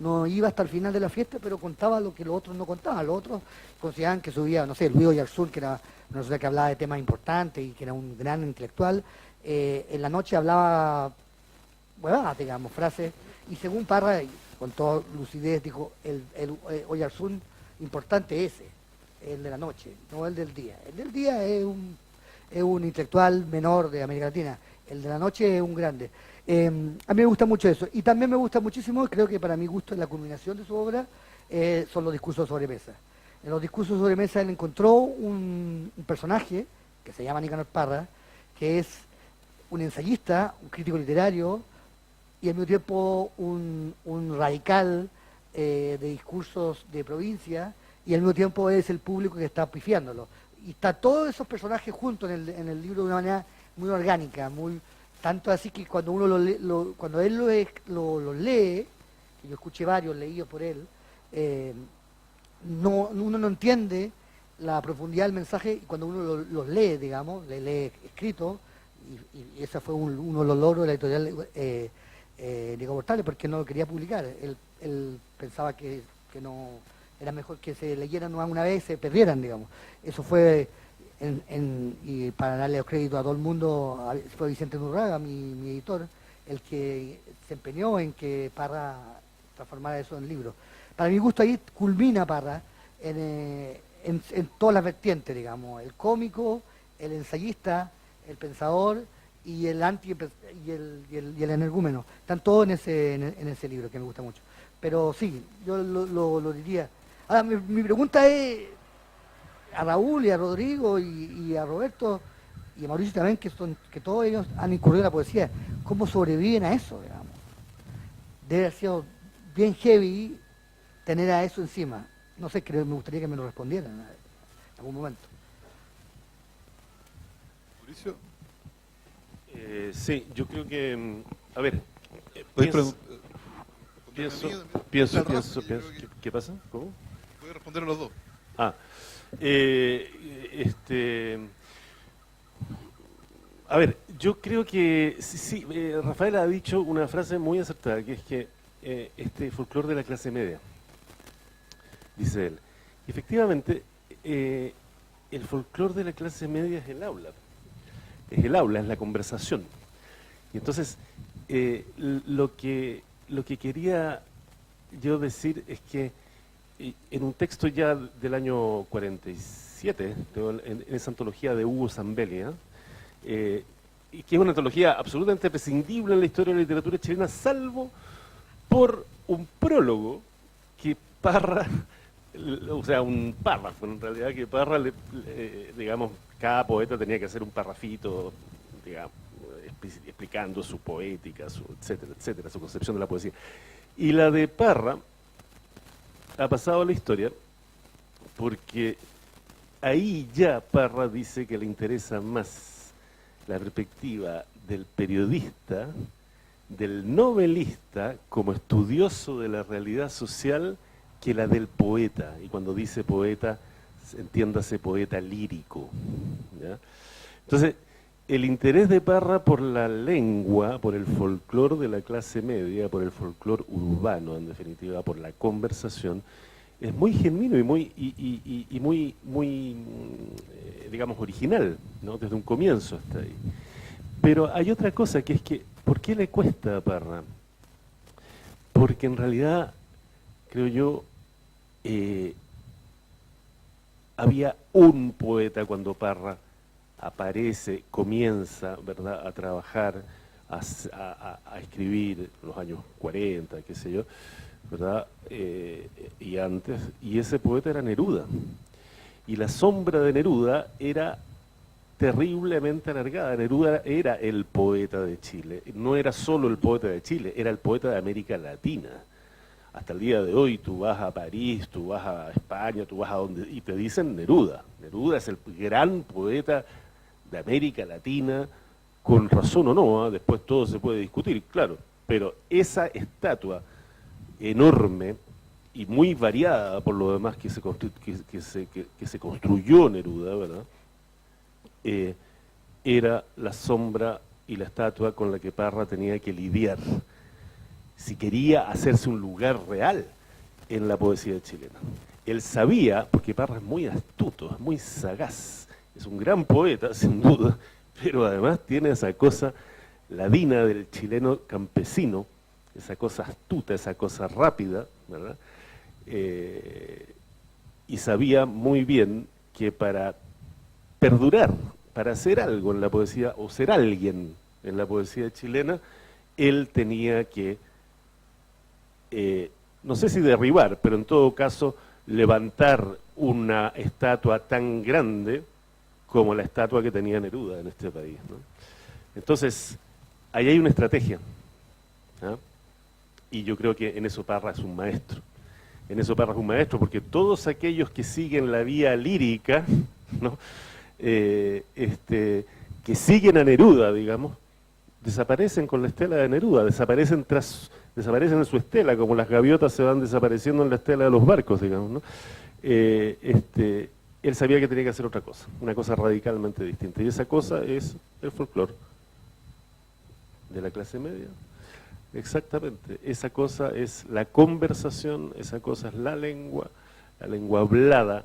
no iba hasta el final de la fiesta, pero contaba lo que los otros no contaban. Los otros consideraban que subía, no sé, Luis Oyarzún, que era una persona que hablaba de temas importantes y que era un gran intelectual, en la noche hablaba, bueno, digamos, frases, y según Parra, con toda lucidez, dijo, el Oyarzún importante ese, el de la noche, no el del día. El del día es un intelectual menor de América Latina, el de la noche es un grande. A mí me gusta mucho eso. Y también me gusta muchísimo, creo que para mi gusto la culminación de su obra, son los discursos sobre mesa. En los discursos sobre mesa él encontró un personaje que se llama Nicanor Parra, que es un ensayista, un crítico literario y al mismo tiempo un radical de discursos de provincia, y al mismo tiempo es el público que está pifiándolo. Y está todos esos personajes juntos en el libro de una manera muy orgánica, tanto así que cuando uno cuando él lo lee, que yo escuché varios leídos por él, uno no entiende la profundidad del mensaje y cuando uno los lee, digamos, le lee escrito, y ese fue uno de los logros de la editorial Diego Portales, porque no lo quería publicar. Él pensaba que no era mejor que se leyeran una vez y se perdieran, digamos. Eso fue, y para darle los créditos a todo el mundo, fue Vicente Nurraga, mi editor, el que se empeñó en que Parra transformara eso en libro. Para mi gusto ahí culmina Parra en todas las vertientes, digamos, el cómico, el ensayista, el pensador y el anti y el energúmeno. Están todos en ese libro que me gusta mucho. Pero sí, yo lo diría. Ahora, mi pregunta es a Raúl y a Rodrigo y a Roberto y a Mauricio también, que todos ellos han incurrido en la poesía. ¿Cómo sobreviven a eso, digamos? Debe haber sido bien heavy tener a eso encima. No sé, me gustaría que me lo respondieran en algún momento. Mauricio. Sí, yo creo que, a ver, ¿Puedes pienso, responder ¿qué pasa? ¿Cómo? Voy a responder a los dos. A ver, yo creo que sí, Rafael ha dicho una frase muy acertada, que es que este folclore de la clase media, dice él. Efectivamente, el folclore de la clase media es el aula. Es el aula, es la conversación. Y entonces, lo que quería yo decir es que en un texto ya del año 47, en esa antología de Hugo Zambelli, y que es una antología absolutamente prescindible en la historia de la literatura chilena, salvo por un prólogo que Parra, o sea, un párrafo en realidad, que Parra, digamos, cada poeta tenía que hacer un parrafito, digamos, explicando su poética, su etcétera, etcétera, su concepción de la poesía. Y la de Parra ha pasado a la historia porque ahí ya Parra dice que le interesa más la perspectiva del periodista, del novelista como estudioso de la realidad social, que la del poeta. Y cuando dice poeta, entiéndase poeta lírico, ¿ya? Entonces, el interés de Parra por la lengua, por el folclore de la clase media, por el folclore urbano, en definitiva, por la conversación, es muy genuino y muy digamos, original, ¿no? Desde un comienzo hasta ahí. Pero hay otra cosa, que es que, ¿por qué le cuesta a Parra? Porque en realidad, creo yo, había un poeta cuando Parra aparece, comienza, ¿verdad?, a trabajar, a escribir en los años 40, qué sé yo, ¿verdad?, y antes, y ese poeta era Neruda. Y la sombra de Neruda era terriblemente alargada. Neruda era el poeta de Chile, no era solo el poeta de Chile, era el poeta de América Latina. Hasta el día de hoy tú vas a París, tú vas a España, tú vas a donde, y te dicen Neruda. Neruda es el gran poeta de América Latina, con razón o no, ¿eh? Después todo se puede discutir, claro, pero esa estatua enorme y muy variada por lo demás que se construyó Neruda, ¿verdad?, era la sombra y la estatua con la que Parra tenía que lidiar si quería hacerse un lugar real en la poesía chilena. Él sabía, porque Parra es muy astuto, es muy sagaz, es un gran poeta, sin duda, pero además tiene esa cosa ladina del chileno campesino, esa cosa astuta, esa cosa rápida, ¿verdad? Y sabía muy bien que para perdurar, para hacer algo en la poesía, o ser alguien en la poesía chilena, él tenía que, no sé si derribar, pero en todo caso levantar una estatua tan grande como la estatua que tenía Neruda en este país, ¿no? Entonces, ahí hay una estrategia, ¿ah? Y yo creo que en eso Parra es un maestro. En eso Parra es un maestro, porque todos aquellos que siguen la vía lírica, ¿no?, que siguen a Neruda, digamos, desaparecen con la estela de Neruda, desaparecen desaparecen en su estela, como las gaviotas se van desapareciendo en la estela de los barcos, digamos, ¿no? Él sabía que tenía que hacer otra cosa, una cosa radicalmente distinta, y esa cosa es el folclore de la clase media. Exactamente, esa cosa es la conversación, esa cosa es la lengua hablada,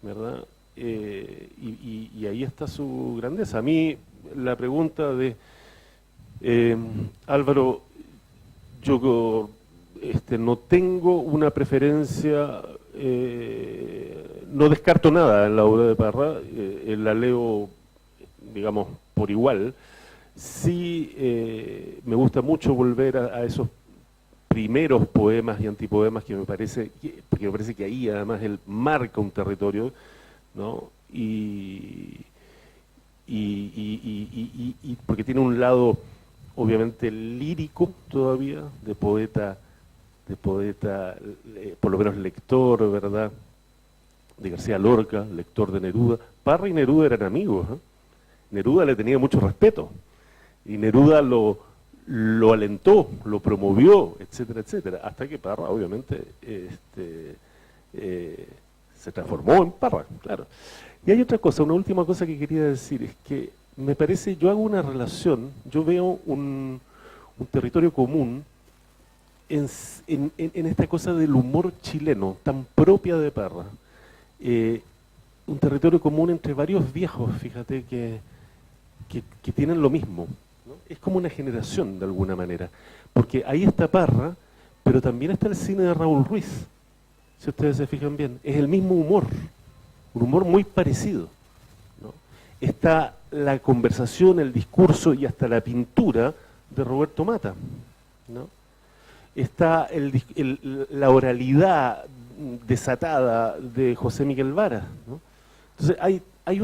¿verdad? Y ahí está su grandeza. A mí la pregunta de Álvaro, yo no tengo una preferencia, no descarto nada en la obra de Parra, la leo, digamos, por igual. Sí, me gusta mucho volver a esos primeros poemas y antipoemas porque me parece que ahí además él marca un territorio, ¿no? Y porque tiene un lado obviamente lírico todavía, de poeta, por lo menos lector, ¿verdad? De García Lorca, lector de Neruda. Parra y Neruda eran amigos, ¿eh? Neruda le tenía mucho respeto, y Neruda lo alentó, lo promovió, etcétera, etcétera, hasta que Parra, obviamente, se transformó en Parra, claro. Y hay otra cosa, una última cosa que quería decir, es que me parece, yo hago una relación, yo veo un territorio común en esta cosa del humor chileno, tan propia de Parra. Un territorio común entre varios viejos, fíjate, que tienen lo mismo, ¿no? Es como una generación de alguna manera, porque ahí está Parra, pero también está el cine de Raúl Ruiz, si ustedes se fijan bien, es el mismo humor, un humor muy parecido, ¿no? Está la conversación, el discurso y hasta la pintura de Roberto Mata, ¿no? Está la oralidad desatada de José Miguel Vara, ¿no? Entonces hay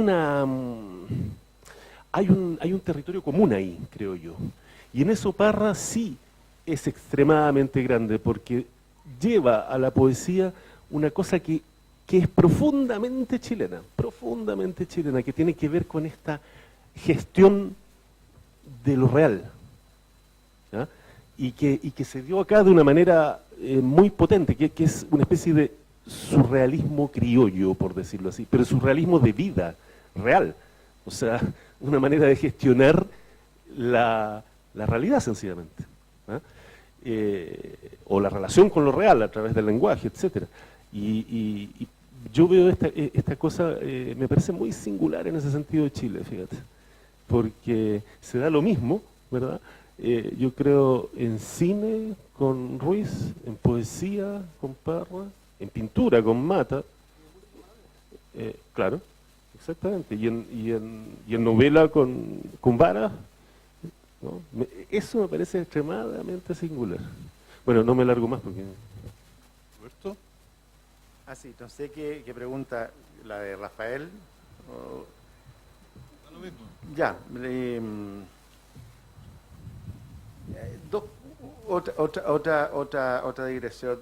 un territorio común ahí, creo yo. Y en eso Parra sí es extremadamente grande, porque lleva a la poesía una cosa que es profundamente chilena, que tiene que ver con esta gestión de lo real, ¿ya? Y que se dio acá de una manera muy potente, que es una especie de surrealismo criollo, por decirlo así, pero surrealismo de vida real, o sea, una manera de gestionar la realidad sencillamente, ¿ah? O la relación con lo real a través del lenguaje, etcétera. Y yo veo esta cosa, me parece muy singular en ese sentido de Chile, fíjate, porque se da lo mismo, ¿verdad? Yo creo en cine con Ruiz, en poesía con Parra, en pintura con Mata, claro, exactamente, y en novela con Vara, ¿no? Eso me parece extremadamente singular. Bueno, no me largo más porque... Roberto. Ah, sí, no sé qué pregunta, la de Rafael. Lo mismo. Ya, otra digresión.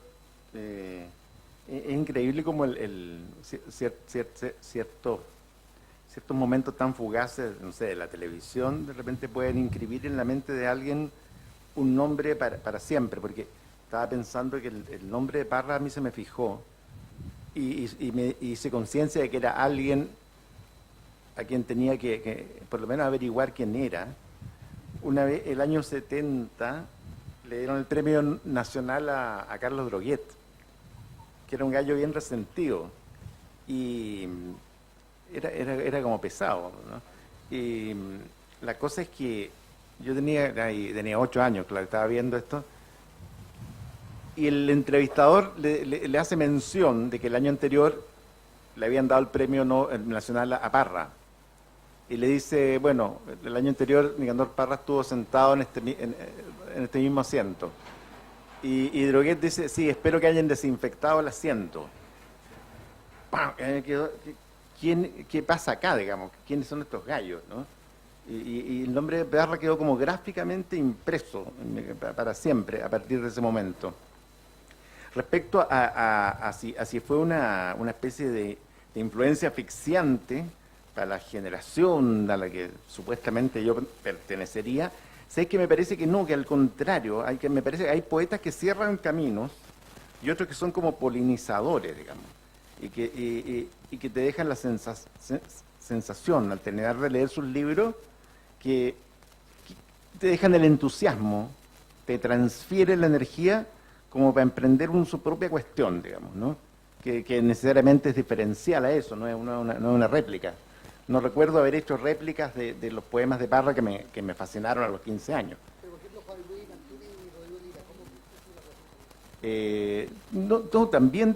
Es increíble como ciertos momentos tan fugaces, no sé, de la televisión, de repente pueden inscribir en la mente de alguien un nombre para siempre, porque estaba pensando que el nombre de Parra a mí se me fijó y me hice conciencia de que era alguien a quien tenía que por lo menos averiguar quién era. Una vez, el año 70, le dieron el premio nacional a Carlos Droguet, que era un gallo bien resentido y era como pesado, ¿no? Y la cosa es que yo tenía 8 años, claro, estaba viendo esto, y el entrevistador le hace mención de que el año anterior le habían dado el premio nacional a Parra, y le dice, bueno, el año anterior Nicanor Parra estuvo sentado en este mismo asiento, y Droguet dice, sí, espero que hayan desinfectado el asiento. ¡Pam! ¿Qué pasa acá, digamos? ¿Quiénes son estos gallos, no? Y el nombre de Parra quedó como gráficamente impreso para siempre a partir de ese momento. Respecto a si fue una especie de influencia asfixiante para la generación a la que supuestamente yo pertenecería, sé que me parece que no, que al contrario, me parece que hay poetas que cierran caminos y otros que son como polinizadores, digamos, y que te dejan la sensación al terminar de leer sus libros que te dejan el entusiasmo, te transfieren la energía como para emprender su propia cuestión, digamos, ¿no? Que necesariamente es diferencial a eso, no es una réplica. No recuerdo haber hecho réplicas de los poemas de Parra que me fascinaron a los 15 años. No, también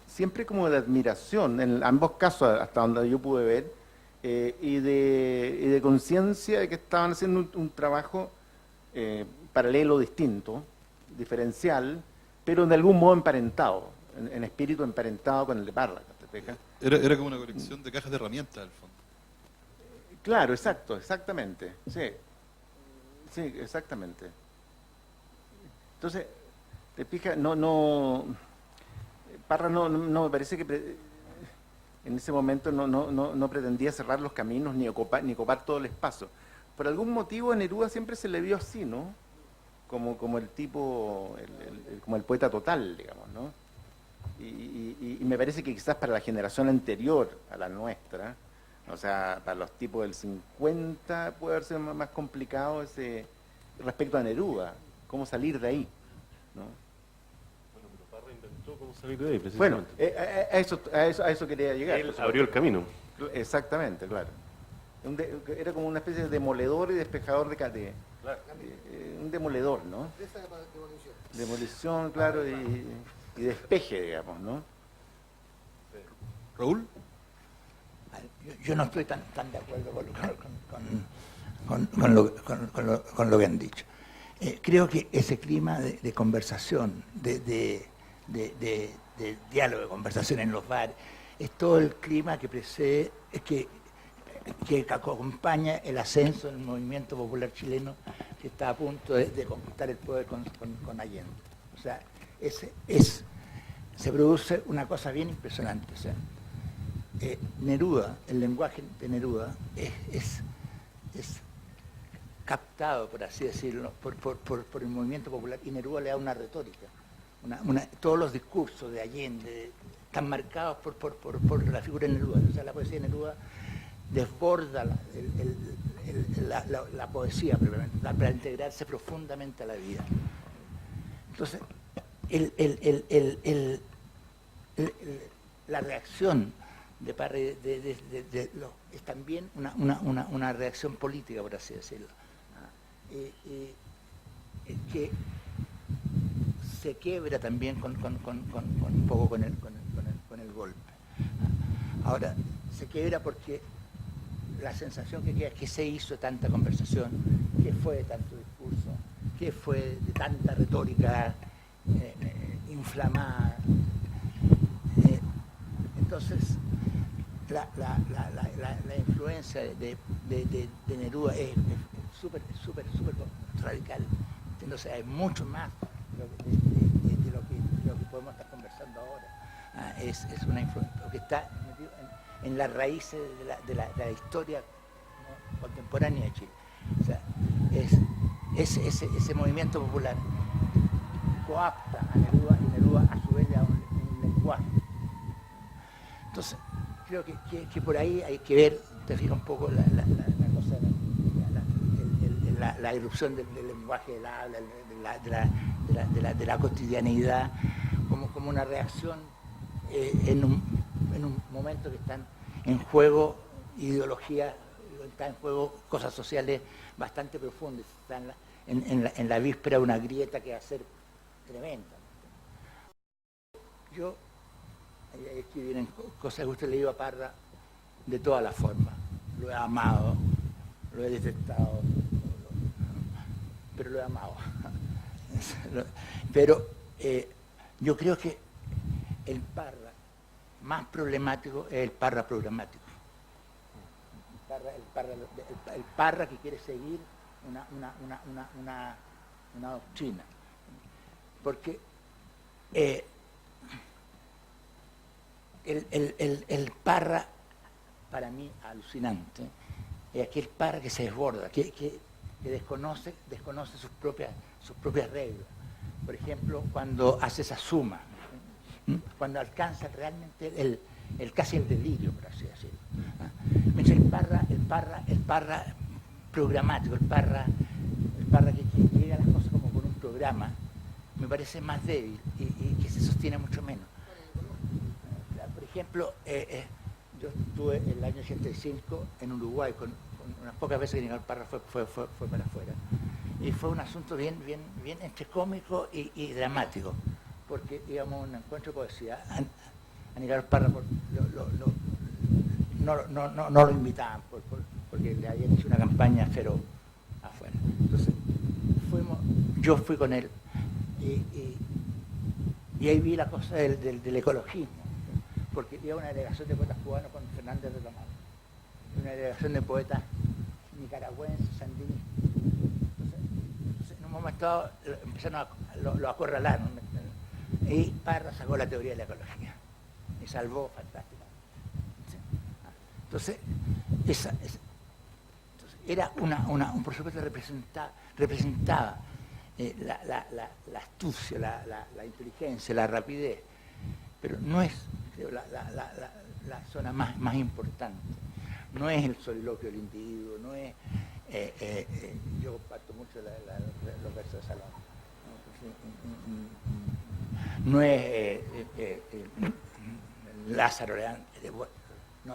siempre como de admiración, en ambos casos, hasta donde yo pude ver, y de conciencia de que estaban haciendo un trabajo paralelo, distinto, diferencial, pero de algún modo emparentado, en espíritu emparentado con el de Parra. ¿Te fijas? Era como una colección de cajas de herramientas, al fondo. Claro, exactamente, sí, exactamente. Entonces, te fijas, Parra no me parece que en ese momento no pretendía cerrar los caminos ni ocupar todo el espacio. Por algún motivo a Neruda siempre se le vio así, ¿no? Como el tipo, como el poeta total, digamos, ¿no? Y me parece que quizás para la generación anterior a la nuestra, o sea, para los tipos del 50 puede haber sido más complicado respecto a Neruda, cómo salir de ahí, ¿no? Bueno, pero Parra inventó cómo salir de ahí, Bueno, precisamente. a eso quería llegar. Él abrió el camino. Exactamente, claro. Era como una especie de demoledor y despejador un demoledor, ¿no? Demolición, claro, y despeje, digamos, ¿no? Raúl. Yo no estoy tan de acuerdo con lo que han dicho. Creo que ese clima de conversación, de diálogo, de conversación en los bares, es todo el clima que precede, que acompaña el ascenso del movimiento popular chileno que está a punto de conquistar el poder con Allende. O sea, se produce una cosa bien impresionante. O sea, Neruda, el lenguaje de Neruda es captado, por así decirlo, por el movimiento popular, y Neruda le da una retórica. Todos los discursos de Allende están marcados por la figura de Neruda. O sea, la poesía de Neruda desborda la poesía para integrarse profundamente a la vida. Entonces, la reacción de Parra es también una reacción política, por así decirlo, que se quiebra también un poco con el golpe. Ahora, se quiebra porque la sensación que queda es que se hizo de tanta conversación, que fue de tanto discurso, que fue de tanta retórica inflamada. Entonces, la influencia de Neruda es súper radical. Entonces, hay mucho más de lo que podemos estar conversando ahora. Es una influencia, porque está metido en las raíces de la historia, ¿no?, contemporánea de Chile. O sea, ese movimiento popular coapta a Neruda y Neruda a su vez le da un lenguaje. Entonces, creo que por ahí hay que ver, te fijas un poco la irrupción del lenguaje del habla, de la cotidianeidad, como una reacción en un momento que están en juego ideologías, están en juego cosas sociales bastante profundas, están en la víspera de una grieta que va a ser tremenda. Yo escribí cosas que usted le dijo a Parra de todas las formas. Lo he amado, lo he detestado, pero lo he amado. Pero yo creo que el Parra más problemático es el Parra programático. El Parra que quiere seguir una doctrina. Porque el Parra, para mí, alucinante, es aquel Parra que se desborda, que que desconoce sus propias reglas. Por ejemplo, cuando hace esa suma, cuando alcanza realmente casi el delirio, por así decirlo. Mientras el parra programático, el parra que llega a las cosas como con un programa, me parece más débil y que se sostiene mucho menos. Por ejemplo, yo estuve en el año 85 en Uruguay, con unas pocas veces que Nicanor Parra fue para afuera. Y fue un asunto bien entre cómico y dramático, porque íbamos a un encuentro de poesía. A Nicanor Parra no lo invitaban porque le habían hecho una campaña feroz afuera. Entonces, yo fui con él y ahí vi la cosa del ecologismo, porque había una delegación de poetas cubanos con Fernández de Román, una delegación de poetas nicaragüenses, sandinistas. Entonces, en un momento dado, empezaron lo acorralaron, y Parra sacó la teoría de la ecología y salvó fantásticamente. Entonces, era por supuesto representaba la astucia, la inteligencia, la rapidez, pero no es, creo, la zona más importante. No es el soliloquio del individuo, no es... yo comparto mucho los versos de Salón. No es Lázaro,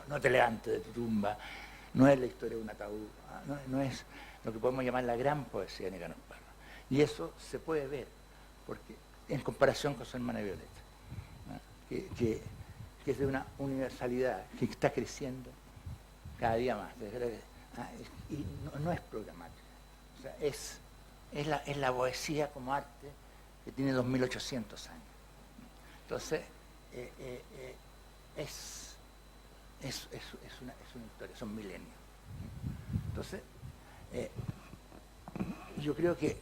no te levantes de tu tumba, no es la historia de un ataúd, no es lo que podemos llamar la gran poesía de Nicanor Parra. Y eso se puede ver, porque en comparación con su hermana Violeta, que es de una universalidad que está creciendo cada día más. Y no es programática. O sea, es la poesía como arte que tiene 2800 años. Entonces, es una historia, son milenios. Entonces, yo creo que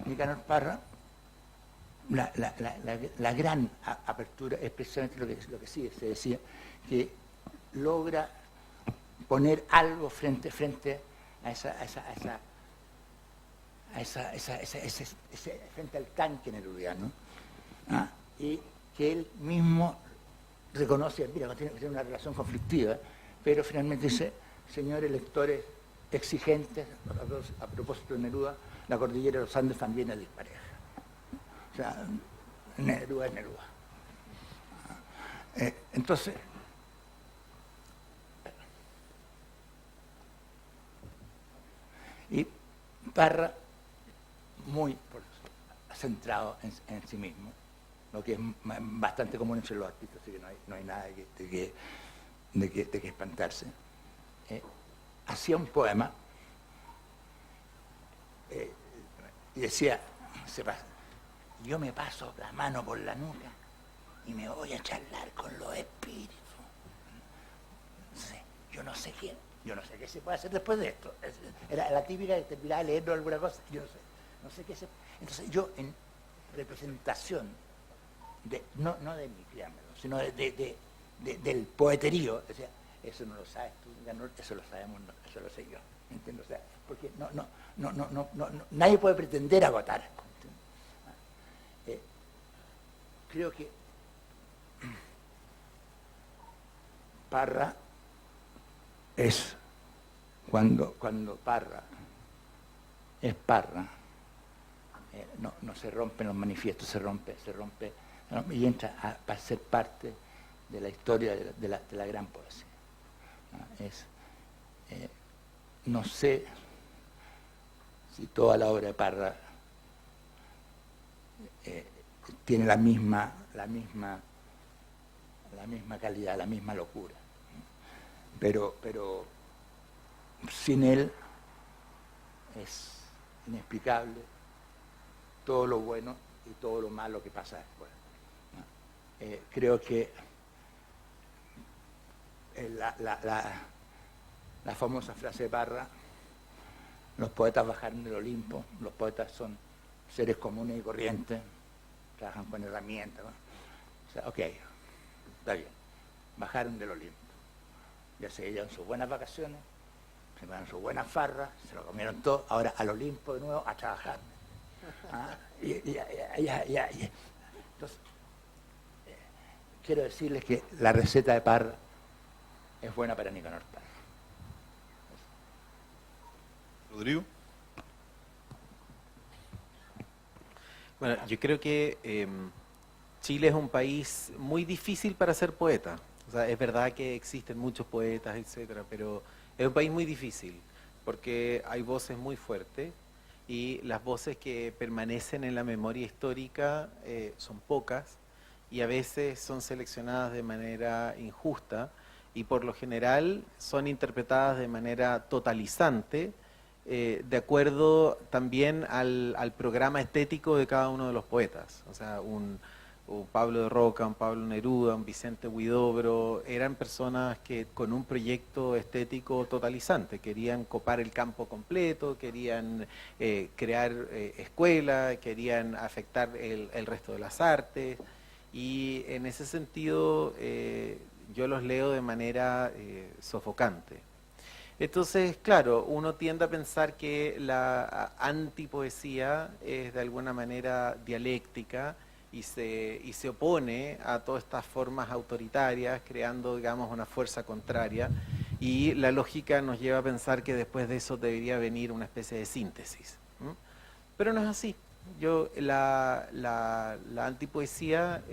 Nicanor Parra, la gran apertura es precisamente lo que sí se decía, que logra poner algo frente frente al tanque nerudiano, y que él mismo reconoce, mira, tiene una relación conflictiva, pero finalmente dice, señores lectores exigentes, a propósito de Neruda, la cordillera de los Andes también es dispareja. O sea, Neruda es Neruda. Entonces, y Parra, muy centrado en sí mismo, lo que es bastante común entre los artistas, así que no hay nada de que espantarse. Hacía un poema y decía, yo me paso la mano por la nuca y me voy a charlar con los espíritus. Yo no sé qué se puede hacer después de esto. Era la típica que terminaba de leerlo alguna cosa, yo no sé qué se... Entonces yo, en representación, no de mi criámelo, sino del poeterío, decía, eso no lo sabes tú, eso lo sabemos, eso lo sé yo, ¿entiendes? O sea, porque nadie puede pretender agotar. Creo que Parra es, cuando Parra es Parra, no se rompen los manifiestos, se rompe y entra a ser parte de la historia de la gran poesía. No sé si toda la obra de Parra tiene la misma calidad, la misma locura, pero sin él es inexplicable todo lo bueno y todo lo malo que pasa después. Creo que la famosa frase de Parra, los poetas bajaron del Olimpo, los poetas son seres comunes y corrientes, trabajan con herramientas, ¿no? O sea, ok, está bien, bajaron del Olimpo, ya se llevan sus buenas vacaciones se comieron su buena farra, se lo comieron todo, ahora al Olimpo de nuevo a trabajar. ¿Ah? Entonces, quiero decirles que la receta de Parra es buena para Nicanor Parra. Rodrigo. Bueno, yo creo que Chile es un país muy difícil para ser poeta. O sea, es verdad que existen muchos poetas, etcétera, pero es un país muy difícil porque hay voces muy fuertes y las voces que permanecen en la memoria histórica son pocas y a veces son seleccionadas de manera injusta y por lo general son interpretadas de manera totalizante, de acuerdo también al programa estético de cada uno de los poetas. O sea, un Pablo de Roca, un Pablo Neruda, un Vicente Huidobro, eran personas que con un proyecto estético totalizante, querían copar el campo completo, querían crear escuela, querían afectar el resto de las artes, y en ese sentido yo los leo de manera sofocante. Entonces, claro, uno tiende a pensar que la antipoesía es de alguna manera dialéctica, y se opone a todas estas formas autoritarias, creando, digamos, una fuerza contraria, y la lógica nos lleva a pensar que después de eso debería venir una especie de síntesis. Pero no es así. La antipoesía,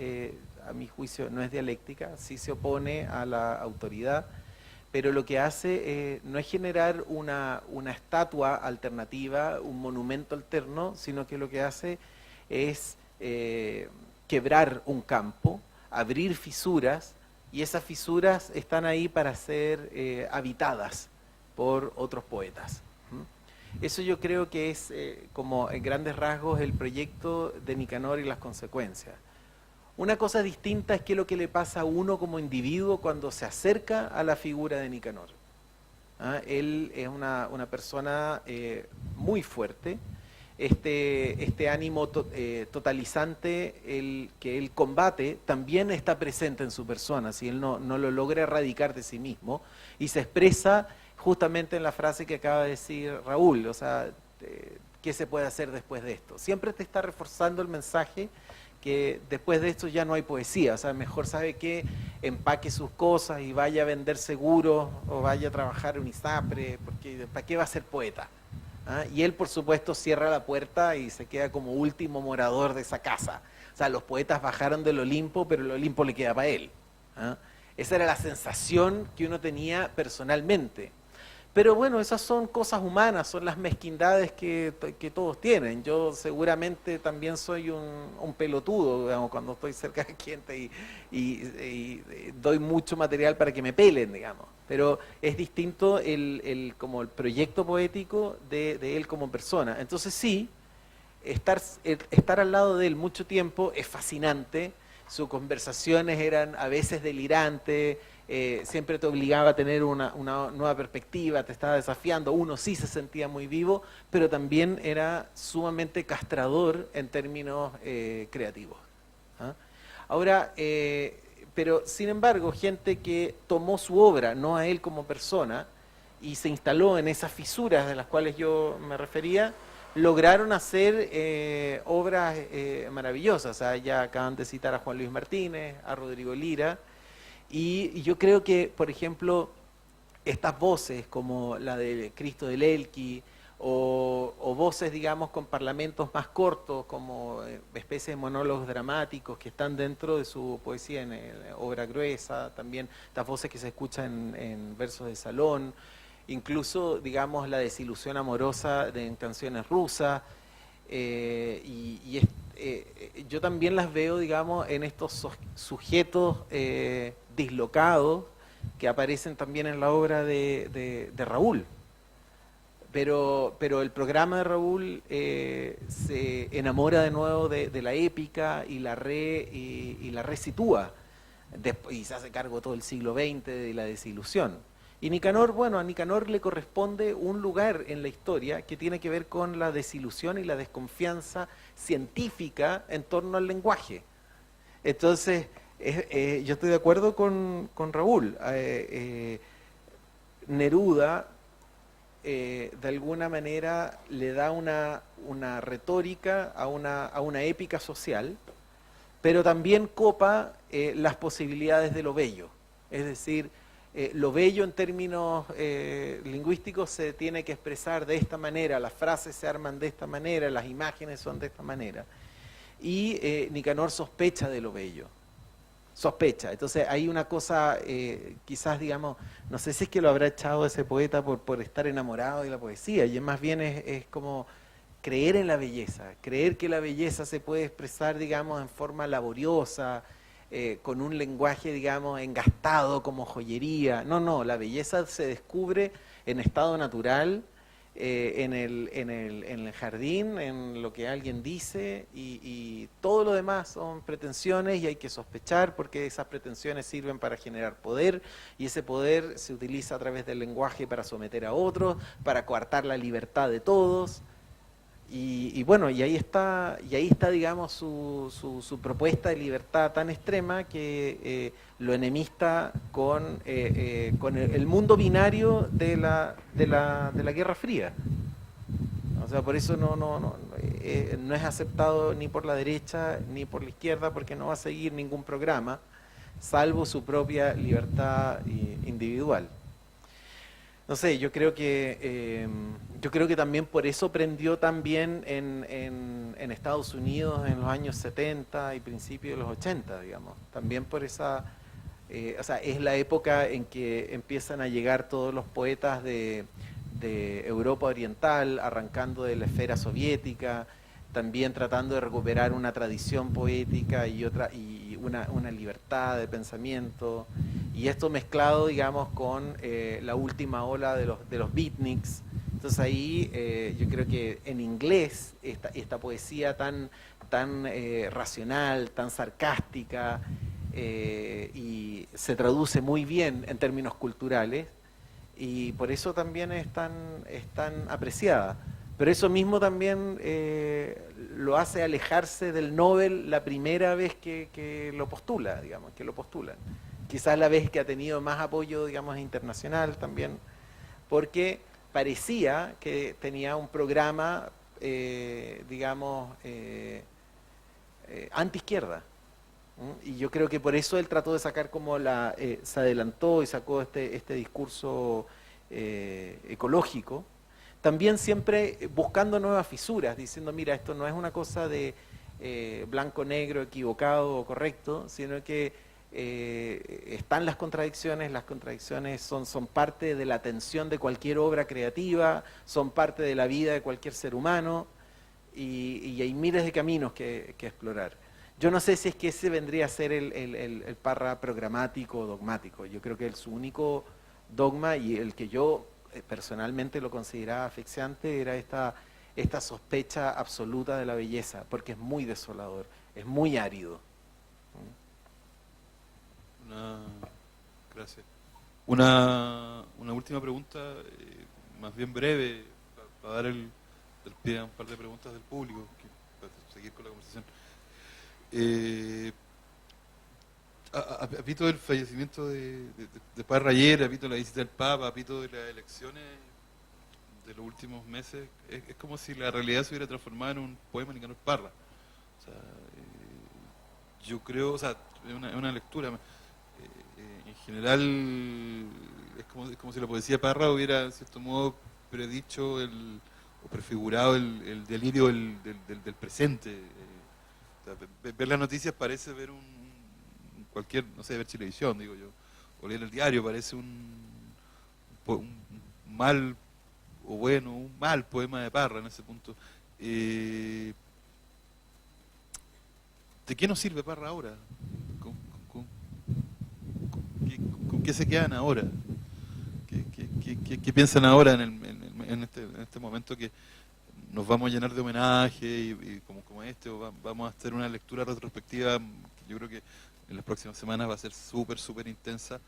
a mi juicio, no es dialéctica, sí se opone a la autoridad, pero lo que hace no es generar una estatua alternativa, un monumento alterno, sino que lo que hace es quebrar un campo, abrir fisuras, y esas fisuras están ahí para ser habitadas por otros poetas. Eso yo creo que es, como en grandes rasgos, el proyecto de Nicanor y las consecuencias. Una cosa distinta es qué es lo que le pasa a uno como individuo cuando se acerca a la figura de Nicanor. Él es una persona muy fuerte. Este ánimo totalizante que él combate también está presente en su persona, si él no lo logra erradicar de sí mismo, y se expresa justamente en la frase que acaba de decir Raúl, o sea, ¿qué se puede hacer después de esto? Siempre te está reforzando el mensaje que después de esto ya no hay poesía, o sea, mejor sabe que empaque sus cosas y vaya a vender seguros o vaya a trabajar en ISAPRE, porque ¿para qué va a ser poeta? Y él, por supuesto, cierra la puerta y se queda como último morador de esa casa. O sea, los poetas bajaron del Olimpo, pero el Olimpo le queda para él. Esa era la sensación que uno tenía personalmente. Pero bueno, esas son cosas humanas, son las mezquindades que todos tienen. Yo seguramente también soy un pelotudo, digamos, cuando estoy cerca de gente y doy mucho material para que me pelen, digamos. Pero es distinto como el proyecto poético de él como persona. Entonces sí, estar al lado de él mucho tiempo es fascinante. Sus conversaciones eran a veces delirantes, siempre te obligaba a tener una nueva perspectiva, te estaba desafiando, uno sí se sentía muy vivo, pero también era sumamente castrador en términos creativos. Ahora, pero sin embargo, gente que tomó su obra, no a él como persona, y se instaló en esas fisuras de las cuales yo me refería, lograron hacer obras maravillosas. O sea, ya acaban de citar a Juan Luis Martínez, a Rodrigo Lira, y yo creo que, por ejemplo, estas voces como la de Cristo del Elqui, o voces, digamos, con parlamentos más cortos, como especies de monólogos dramáticos que están dentro de su poesía en obra gruesa, también estas voces que se escuchan en versos de salón, incluso, digamos, la desilusión amorosa en canciones rusas, yo también las veo, digamos, en estos sujetos dislocados que aparecen también en la obra de Raúl. Pero el programa de Raúl se enamora de nuevo de la épica y la resitúa, y se hace cargo todo el siglo XX de la desilusión. Y Nicanor, bueno, a Nicanor le corresponde un lugar en la historia que tiene que ver con la desilusión y la desconfianza científica en torno al lenguaje. Entonces, yo estoy de acuerdo con Raúl. Neruda de alguna manera le da una retórica a una épica social, pero también copa las posibilidades de lo bello. Es decir, lo bello en términos lingüísticos se tiene que expresar de esta manera, las frases se arman de esta manera, las imágenes son de esta manera. Y Nicanor sospecha de lo bello. Sospecha. Entonces hay una cosa, quizás digamos, no sé si es que lo habrá echado ese poeta por estar enamorado de la poesía, y más bien es como creer en la belleza, creer que la belleza se puede expresar, digamos, en forma laboriosa, con un lenguaje, digamos, engastado como joyería. No, la belleza se descubre en estado natural, en el jardín, en lo que alguien dice, y todo lo demás son pretensiones y hay que sospechar porque esas pretensiones sirven para generar poder y ese poder se utiliza a través del lenguaje para someter a otros, para coartar la libertad de todos. Y bueno, y ahí está, digamos, su propuesta de libertad tan extrema que lo enemista con el mundo binario de la Guerra Fría. O sea, por eso no es aceptado ni por la derecha ni por la izquierda, porque no va a seguir ningún programa, salvo su propia libertad individual. No sé, yo creo que también por eso prendió también en Estados Unidos en los años 70 y principios de los 80, digamos. También por esa, o sea, es la época en que empiezan a llegar todos los poetas de Europa Oriental, arrancando de la esfera soviética, también tratando de recuperar una tradición poética y una libertad de pensamiento, y esto mezclado, digamos, con la última ola de los beatniks. Entonces ahí yo creo que en inglés esta poesía tan racional, tan sarcástica, y se traduce muy bien en términos culturales, y por eso también es tan apreciada. Pero eso mismo también lo hace alejarse del Nobel la primera vez que lo postula, digamos, que lo postulan. Quizás la vez que ha tenido más apoyo, digamos, internacional también, porque parecía que tenía un programa, digamos, anti-izquierda. Y yo creo que por eso él trató de sacar como se adelantó y sacó este discurso ecológico, también siempre buscando nuevas fisuras, diciendo, mira, esto no es una cosa de blanco, negro, equivocado o correcto, sino que están las contradicciones son parte de la tensión de cualquier obra creativa, son parte de la vida de cualquier ser humano, y hay miles de caminos que explorar. Yo no sé si es que ese vendría a ser el Parra programático o dogmático. Yo creo que su único dogma, y el que yo personalmente lo consideraba asfixiante, era esta sospecha absoluta de la belleza, porque es muy desolador, es muy árido. Gracias. Una última pregunta, más bien breve, para dar el pie a un par de preguntas del público, para seguir con la conversación. Apito del fallecimiento de Parra ayer, apito la visita del Papa, apito de las elecciones de los últimos meses, es como si la realidad se hubiera transformado en un poema de Nicanor Parra. O sea, yo creo, o sea, es una lectura. En general, es como si la poesía de Parra hubiera, en cierto modo, predicho o prefigurado el delirio del presente. O sea, ver las noticias parece ver cualquier, no sé, ver televisión, digo yo, o leer el diario, parece un mal o bueno, un mal poema de Parra en ese punto. ¿De qué nos sirve Parra ahora? ¿Con qué se quedan ahora? ¿Qué piensan ahora en este momento que nos vamos a llenar de homenaje y como este, o vamos a hacer una lectura retrospectiva que yo creo que en las próximas semanas va a ser súper intensa,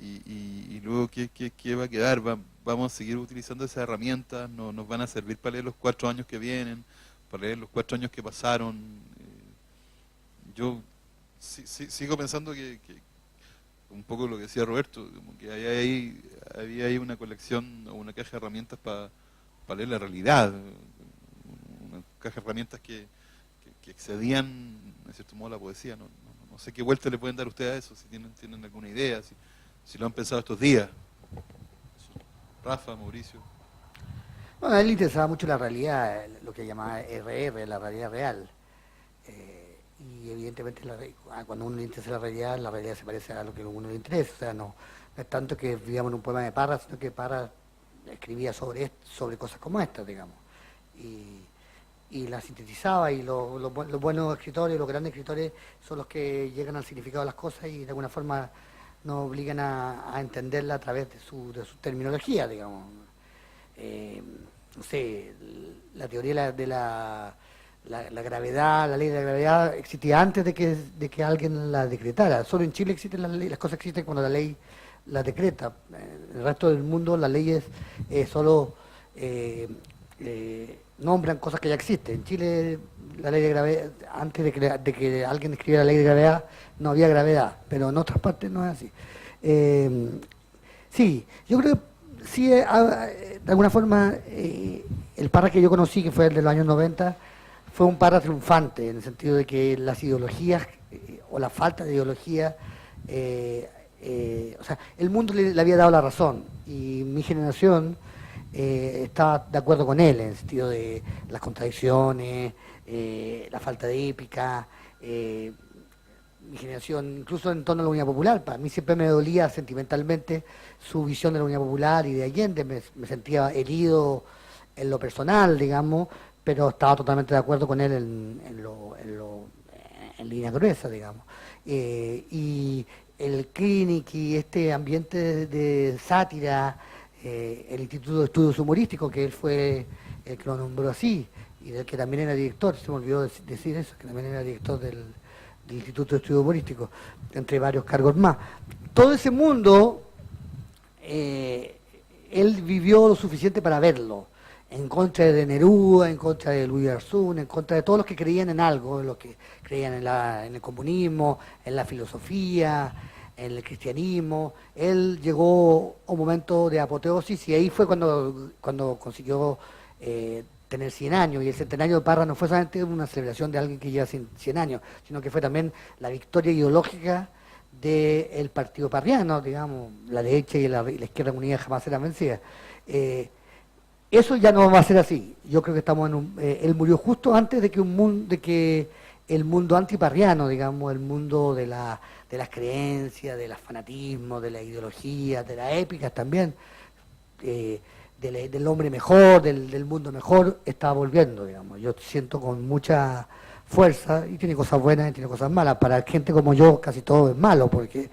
y luego ¿qué va a quedar? ¿Vamos a seguir utilizando esas herramientas? ¿Nos van a servir para leer los 4 años que vienen? ¿Para leer los 4 años que pasaron? Yo sigo pensando que un poco lo que decía Roberto, como que había ahí una colección o una caja de herramientas para leer la realidad, una caja de herramientas que excedían, en cierto modo, la poesía. No sé qué vuelta le pueden dar ustedes a eso, si tienen alguna idea, si lo han pensado estos días. Rafa, Mauricio. Bueno, a él le interesaba mucho la realidad, lo que llamaba RR, la realidad real. Y evidentemente cuando uno le interesa la realidad se parece a lo que a uno le interesa. O sea, no es tanto que vivíamos en un poema de Parra, sino que Parra escribía sobre cosas como estas, digamos. Y las sintetizaba, y los buenos escritores, los grandes escritores son los que llegan al significado de las cosas y de alguna forma nos obligan a entenderla a través de su terminología, digamos. No sé, la teoría de la gravedad, la ley de la gravedad existía antes de que alguien la decretara. Solo en Chile existen las cosas existen cuando la ley la decreta. En el resto del mundo las leyes solo nombran cosas que ya existen. En Chile la ley de gravedad, antes de que alguien escribiera la ley de gravedad, no había gravedad, pero en otras partes no es así. Sí, yo creo que sí, de alguna forma, el Parra que yo conocí, que fue el de los años 90, fue un Parra triunfante, en el sentido de que las ideologías, o la falta de ideología, o sea, el mundo le había dado la razón, y mi generación estaba de acuerdo con él, en el sentido de las contradicciones, la falta de épica, mi generación, incluso en torno a la Unidad Popular. Para mí siempre me dolía sentimentalmente su visión de la Unidad Popular y de Allende, me sentía herido en lo personal, digamos, pero estaba totalmente de acuerdo con él en línea gruesa, digamos. Y el Clinic y este ambiente de sátira, el Instituto de Estudios Humorísticos, que él fue el que lo nombró así, y del que también era director, se me olvidó decir eso, que también era director del Instituto de Estudios Humorísticos, entre varios cargos más. Todo ese mundo, él vivió lo suficiente para verlo, en contra de Neruda, en contra de Luis Arzún, en contra de todos los que creían en algo, los que creían en el comunismo, en la filosofía, en el cristianismo. Él llegó a un momento de apoteosis y ahí fue cuando consiguió tener 100 años, y el centenario de Parra no fue solamente una celebración de alguien que lleva 100 años, sino que fue también la victoria ideológica del partido parriano, digamos, la derecha y la izquierda unida jamás serán vencidas. Eso ya no va a ser así. Yo creo que estamos él murió justo antes de que el mundo antiparriano, digamos, el mundo de las creencias, de los fanatismos, de la ideología, de las épicas también, del hombre mejor, del mundo mejor, está volviendo, digamos. Yo siento con mucha fuerza, y tiene cosas buenas y tiene cosas malas. Para gente como yo casi todo es malo, porque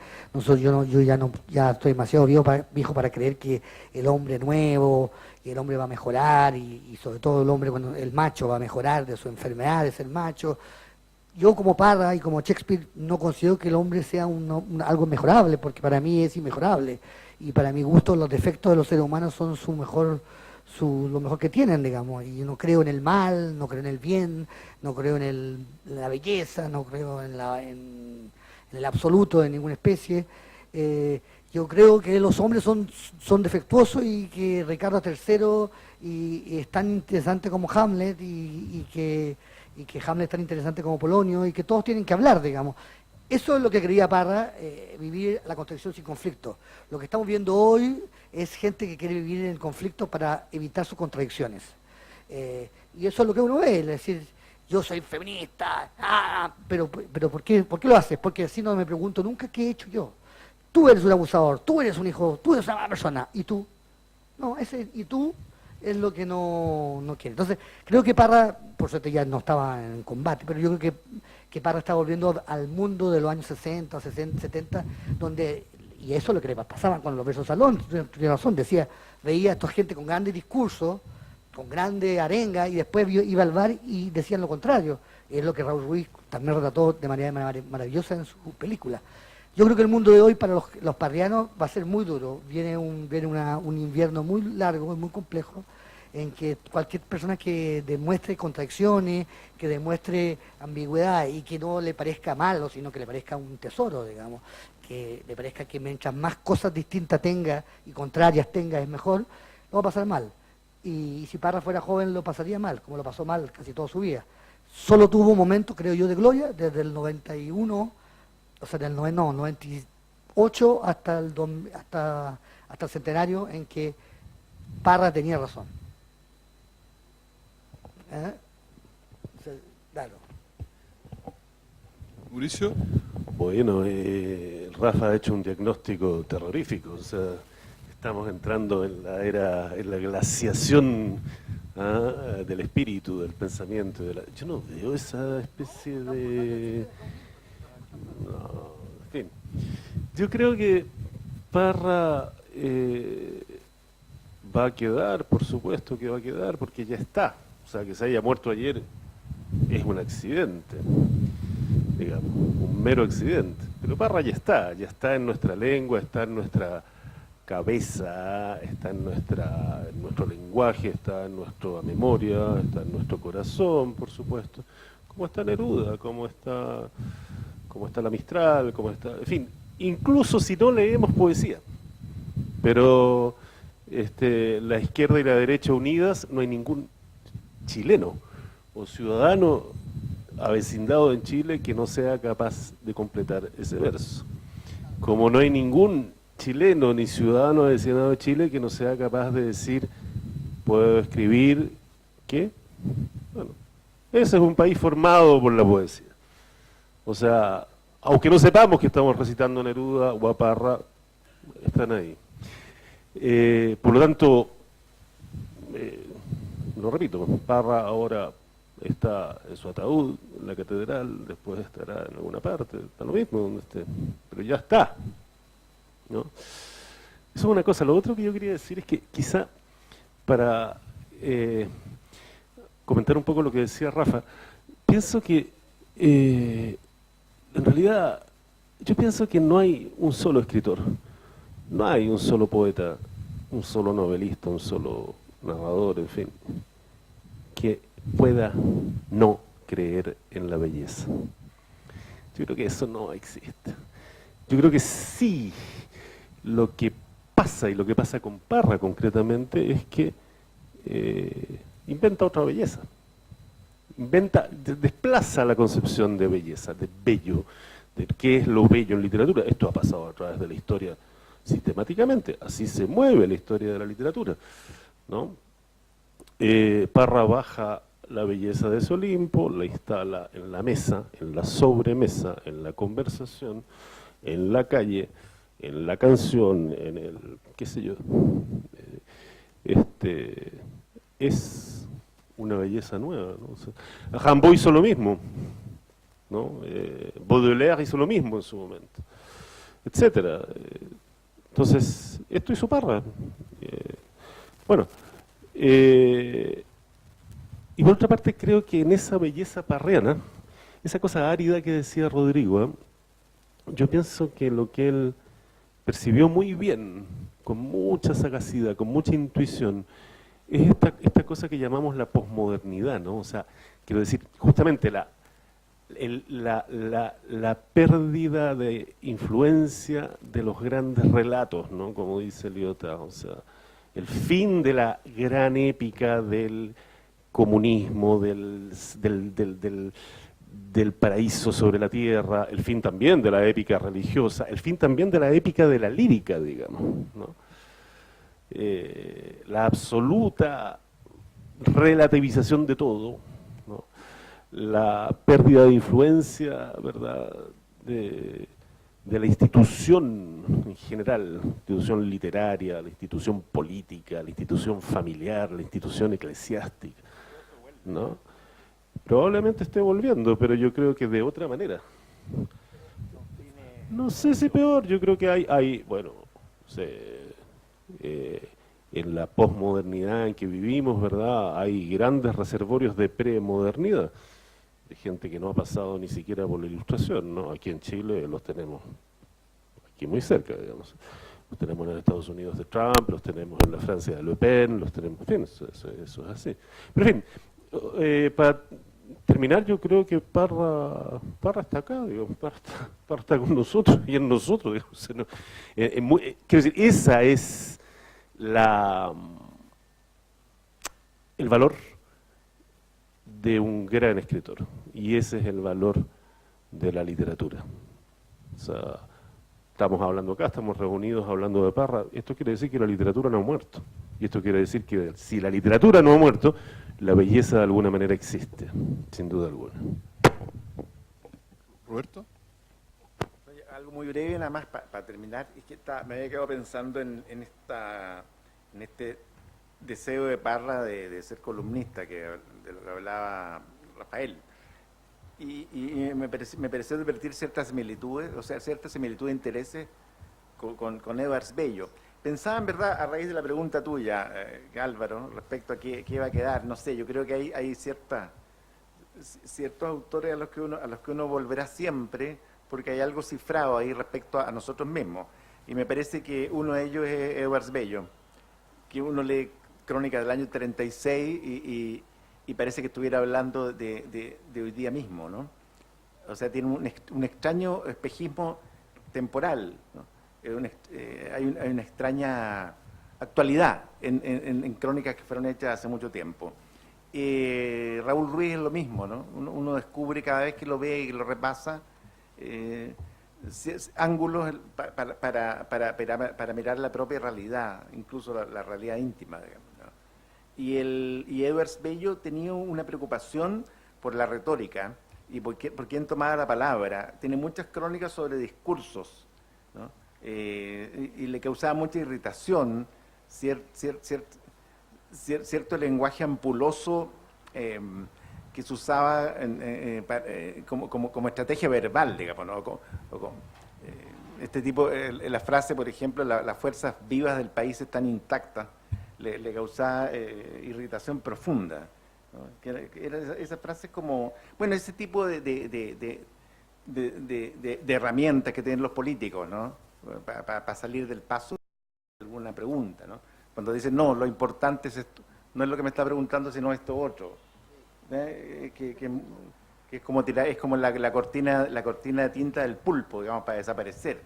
ya estoy demasiado viejo para creer que el hombre nuevo y el hombre va a mejorar, y sobre todo el macho va a mejorar de su enfermedad de ser macho. Yo como Parra y como Shakespeare no considero que el hombre sea algo mejorable, porque para mí es inmejorable. Y para mi gusto los defectos de los seres humanos son lo mejor que tienen, digamos. Y yo no creo en el mal, no creo en el bien, no creo en la belleza, no creo en el absoluto de ninguna especie. Yo creo que los hombres son defectuosos, y que Ricardo III y es tan interesante como Hamlet, y que Hamlet es tan interesante como Polonio, y que todos tienen que hablar, digamos. Eso es lo que quería Parra, vivir la construcción sin conflicto. Lo que estamos viendo hoy es gente que quiere vivir en el conflicto para evitar sus contradicciones. Y eso es lo que uno ve, es decir, yo soy feminista, pero ¿por qué lo haces? Porque así no me pregunto nunca qué he hecho yo. Tú eres un abusador, tú eres un hijo, tú eres una mala persona, ¿y tú? No, y tú es lo que no quiere. Entonces, creo que Parra, por suerte ya no estaba en combate, pero yo creo que Parra está volviendo al mundo de los años 60, 70, donde, y eso es lo que le pasaba con los versos salón, tiene razón, veía a esta gente con grandes discursos, con grande arenga, y después iba al bar y decían lo contrario. Es lo que Raúl Ruiz también retrató de manera maravillosa en su película. Yo creo que el mundo de hoy para los parrianos va a ser muy duro. Viene un invierno muy largo y muy complejo, en que cualquier persona que demuestre contradicciones, que demuestre ambigüedad y que no le parezca malo, sino que le parezca un tesoro, digamos, que le parezca que mientras más cosas distintas tenga y contrarias tenga es mejor, lo va a pasar mal. Y si Parra fuera joven lo pasaría mal, como lo pasó mal casi toda su vida. Solo tuvo un momento, creo yo, de gloria desde el 91, o sea, del 98 hasta hasta el centenario en que Parra tenía razón. O sea, claro. Mauricio. Bueno, Rafa ha hecho un diagnóstico terrorífico, o sea, estamos entrando en la era, en la glaciación del espíritu, del pensamiento. Yo no veo esa especie de... No, en fin. Yo creo que Parra va a quedar, por supuesto que va a quedar, porque ya está. O sea, que se haya muerto ayer es un accidente, digamos, un mero accidente. Pero Parra ya está en nuestra lengua, está en nuestra cabeza, está en nuestro lenguaje, está en nuestra memoria, está en nuestro corazón, por supuesto. Como está Neruda, como está la Mistral, como está... En fin, incluso si no leemos poesía. Pero la izquierda y la derecha unidas, no hay ningún chileno o ciudadano avecindado en Chile que no sea capaz de completar ese verso. Como no hay ningún chileno ni ciudadano avecindado de Chile que no sea capaz de decir, puedo escribir, ¿qué? Bueno, ese es un país formado por la poesía. O sea, aunque no sepamos que estamos recitando Neruda o a Parra, están ahí. Por lo tanto, lo repito, Parra ahora está en su ataúd, en la catedral, después estará en alguna parte, está lo mismo donde esté, pero ya está, ¿no? Eso es una cosa. Lo otro que yo quería decir es que quizá para comentar un poco lo que decía Rafa, pienso que en realidad yo pienso que no hay un solo escritor, no hay un solo poeta, un solo novelista, un solo narrador, en fin, que pueda no creer en la belleza. Yo creo que eso no existe. Yo creo que sí, lo que pasa, y lo que pasa con Parra concretamente, es que inventa otra belleza. Desplaza la concepción de belleza, de bello, de qué es lo bello en literatura. Esto ha pasado a través de la historia sistemáticamente, así se mueve la historia de la literatura, ¿no? Parra baja la belleza de ese Olimpo, la instala en la mesa, en la sobremesa, en la conversación, en la calle, en la canción, en el, qué sé yo. Es una belleza nueva, ¿no? O sea, Rimbaud hizo lo mismo, ¿no? Baudelaire hizo lo mismo en su momento, etcétera. Entonces, esto hizo Parra. Bueno, y por otra parte creo que en esa belleza parriana, esa cosa árida que decía Rodrigo, yo pienso que lo que él percibió muy bien, con mucha sagacidad, con mucha intuición, es esta cosa que llamamos la posmodernidad, ¿no? O sea, quiero decir, justamente la pérdida de influencia de los grandes relatos, ¿no? Como dice Lyotard, o sea, el fin de la gran épica del comunismo, del paraíso sobre la tierra, el fin también de la épica religiosa, el fin también de la épica de la lírica, digamos, ¿no? La absoluta relativización de todo, ¿no? La pérdida de influencia, ¿verdad?, de la institución en general, la institución literaria, la institución política, la institución familiar, la institución eclesiástica, ¿no? Probablemente esté volviendo, pero yo creo que de otra manera. No sé si peor, yo creo que hay bueno, en la posmodernidad en que vivimos, ¿verdad?, hay grandes reservorios de premodernidad, de gente que no ha pasado ni siquiera por la Ilustración, ¿no? Aquí en Chile los tenemos aquí muy cerca, digamos. Los tenemos en los Estados Unidos de Trump, los tenemos en la Francia de Le Pen, los tenemos, en fin, eso es así. Pero en fin, para terminar, yo creo que Parra está acá, digamos, Parra está con nosotros y en nosotros, digamos, o sea, no, quiero decir, esa es el valor de un gran escritor, y ese es el valor de la literatura. O sea, estamos hablando acá, estamos reunidos hablando de Parra, esto quiere decir que la literatura no ha muerto, y esto quiere decir que si la literatura no ha muerto, la belleza de alguna manera existe, sin duda alguna. Roberto. Oye, algo muy breve, nada más para terminar, es que me había quedado pensando en este deseo de Parra de ser columnista, de lo que hablaba Rafael. Y me pareció advertir ciertas similitudes, o sea, ciertas similitudes de intereses con Edwards Bello. Pensaba en verdad, a raíz de la pregunta tuya, Álvaro, respecto a qué va a quedar, no sé, yo creo que hay ciertos autores a los que uno volverá siempre, porque hay algo cifrado ahí respecto a nosotros mismos. Y me parece que uno de ellos es Edwards Bello, que uno lee Crónica del año 36 y parece que estuviera hablando de hoy día mismo, ¿no? O sea, tiene un extraño espejismo temporal, ¿no? Hay una extraña actualidad en crónicas que fueron hechas hace mucho tiempo. Raúl Ruiz es lo mismo, ¿no? Uno descubre cada vez que lo ve y lo repasa ángulos para mirar la propia realidad, incluso la realidad íntima, digamos, ¿no? Y Edwards Bello tenía una preocupación por la retórica y por quién tomaba la palabra. Tiene muchas crónicas sobre discursos, ¿no? Y le causaba mucha irritación cierto lenguaje ampuloso que se usaba como estrategia verbal, digamos, ¿no? Este tipo, la frase, por ejemplo, las fuerzas vivas del país están intactas, le causaba irritación profunda, ¿no? Que era esa frase como, bueno, ese tipo de herramientas que tienen los políticos, ¿no? Para salir del paso de alguna pregunta, ¿no? Cuando dicen, no, lo importante es esto, no es lo que me está preguntando, sino esto otro. Que es como tirar, es como la cortina de tinta del pulpo, digamos, para desaparecer,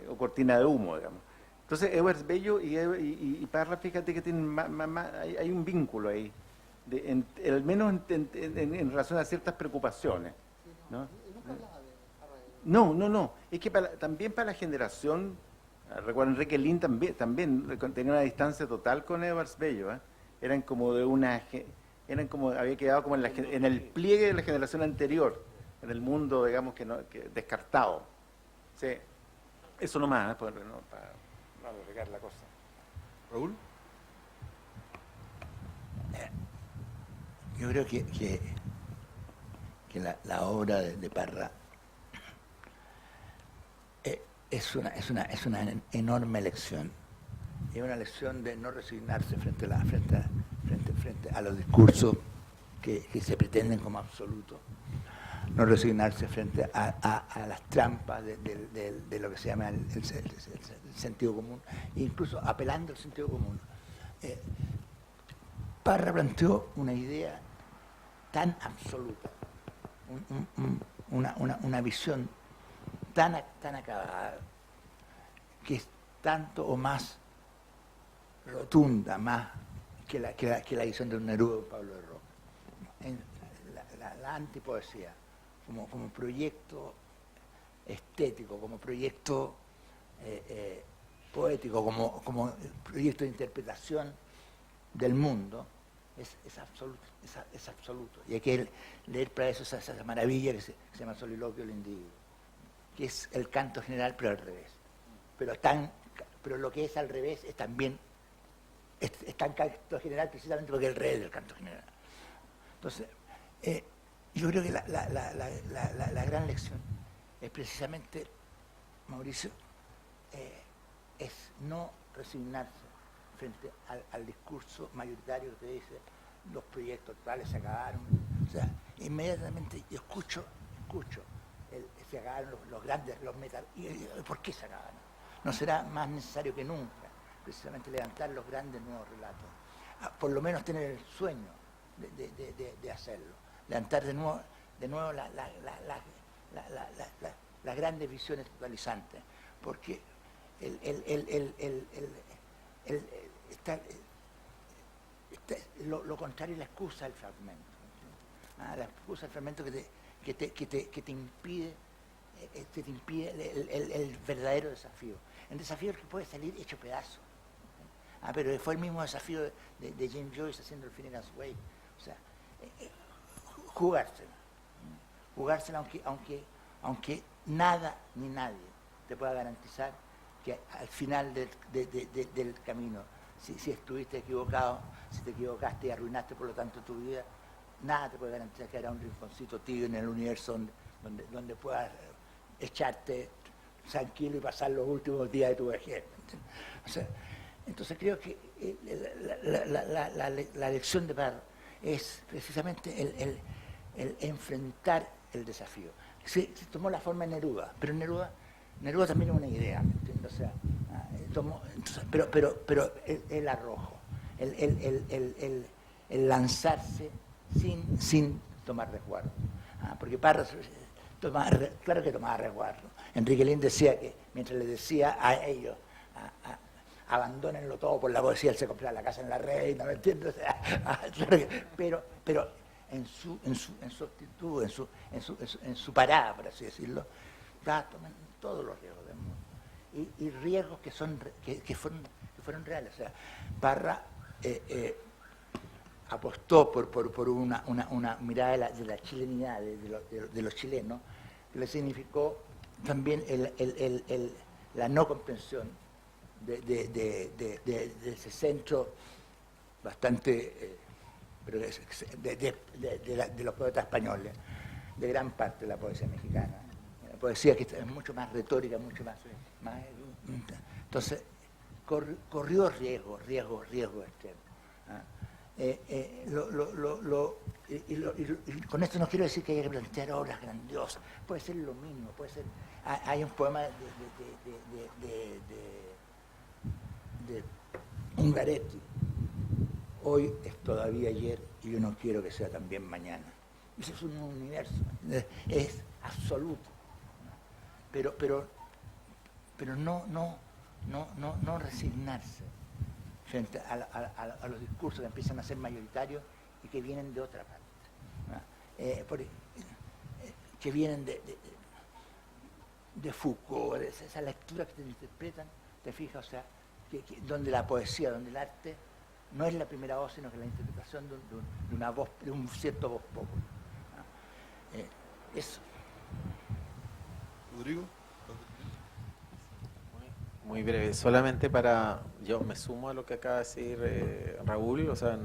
o cortina de humo, digamos. Entonces Edwards Bello y Parra, fíjate que tienen hay un vínculo ahí, al menos en relación a ciertas preocupaciones, ¿no? No, es que también para la generación, recuerdo Enrique Lin también tenía una distancia total con Edwards Bello, ¿eh? Eran como había quedado como en el pliegue de la generación anterior, en el mundo, digamos, que descartado. Sí, eso nomás, para no alargar la cosa. Raúl. Yo creo que la obra de Parra es una enorme lección. Es una lección de no resignarse frente a los discursos que se pretenden como absolutos. No resignarse frente a las trampas de lo que se llama el sentido común, e incluso apelando al sentido común. Parra planteó una idea tan absoluta, una visión tan acabada, que es tanto o más rotunda, más que la visión de un Neruda o Pablo de Roma. En la antipoesía, como proyecto estético, como proyecto poético, como proyecto de interpretación del mundo, es absoluto. Y hay que leer para eso esa maravilla que se llama Soliloquio del Individuo, que es el canto general, pero al revés. Pero lo que es al revés es también es tan canto general precisamente porque es el revés del canto general. Entonces, yo creo que la gran lección es precisamente, Mauricio, es no resignarse frente al discurso mayoritario que te dice los proyectos totales se acabaron. O sea, inmediatamente yo escucho se acabaron los grandes, los metal. ¿Y por qué se acabaron? no será más necesario que nunca, precisamente levantar los grandes nuevos relatos. Por lo menos tener el sueño de hacerlo. Levantar de nuevo las grandes visiones totalizantes. Porque lo contrario es la excusa del fragmento. La excusa del fragmento que te impide el verdadero desafío. El desafío es que puede salir hecho pedazo. Pero fue el mismo desafío de James Joyce haciendo el Finnegan's Wake. O sea, jugársela aunque nada ni nadie te pueda garantizar que al final del camino, si estuviste equivocado, si te equivocaste y arruinaste por lo tanto tu vida, nada te puede garantizar que habrá un rinconcito tibio en el universo donde puedas echarte tranquilo y pasar los últimos días de tu vejez. O sea, entonces creo que la lección de Parra es precisamente el enfrentar el desafío. Se tomó la forma de Neruda, pero Neruda también es una idea, ¿me entiendes? O sea, pero el arrojo, el lanzarse sin tomar resguardo. Porque Parra claro que tomaba resguardo. Enrique Lin decía que mientras le decía a ellos abandónenlo todo por la poesía, él se compraba la casa en la Reina, ¿me entiendes? O sea, claro que, pero en su actitud, en su parada, por así decirlo, toman todos los riesgos del mundo. Y riesgos que fueron reales. O sea, Parra apostó por una mirada de la chilenidad de los chilenos, que le significó también la no comprensión de ese centro bastante pero de los poetas españoles, de gran parte de la poesía mexicana. La poesía que es mucho más retórica, mucho más entonces corrió riesgo extremo. Y con esto no quiero decir que haya que plantear obras grandiosas, puede ser lo mínimo, puede ser. Hay un poema de Ungaretti: hoy es todavía ayer y yo no quiero que sea también mañana. Ese es un universo, es absoluto, pero no resignarse frente a los discursos que empiezan a ser mayoritarios y que vienen de otra parte, que vienen de Foucault, de esa lectura que te interpretan, te fijas, o sea, donde la poesía, donde el arte no es la primera voz, sino que la interpretación de una voz, de un cierto voz popular. Eso. Rodrigo. Muy breve, solamente yo me sumo a lo que acaba de decir Raúl, o sea,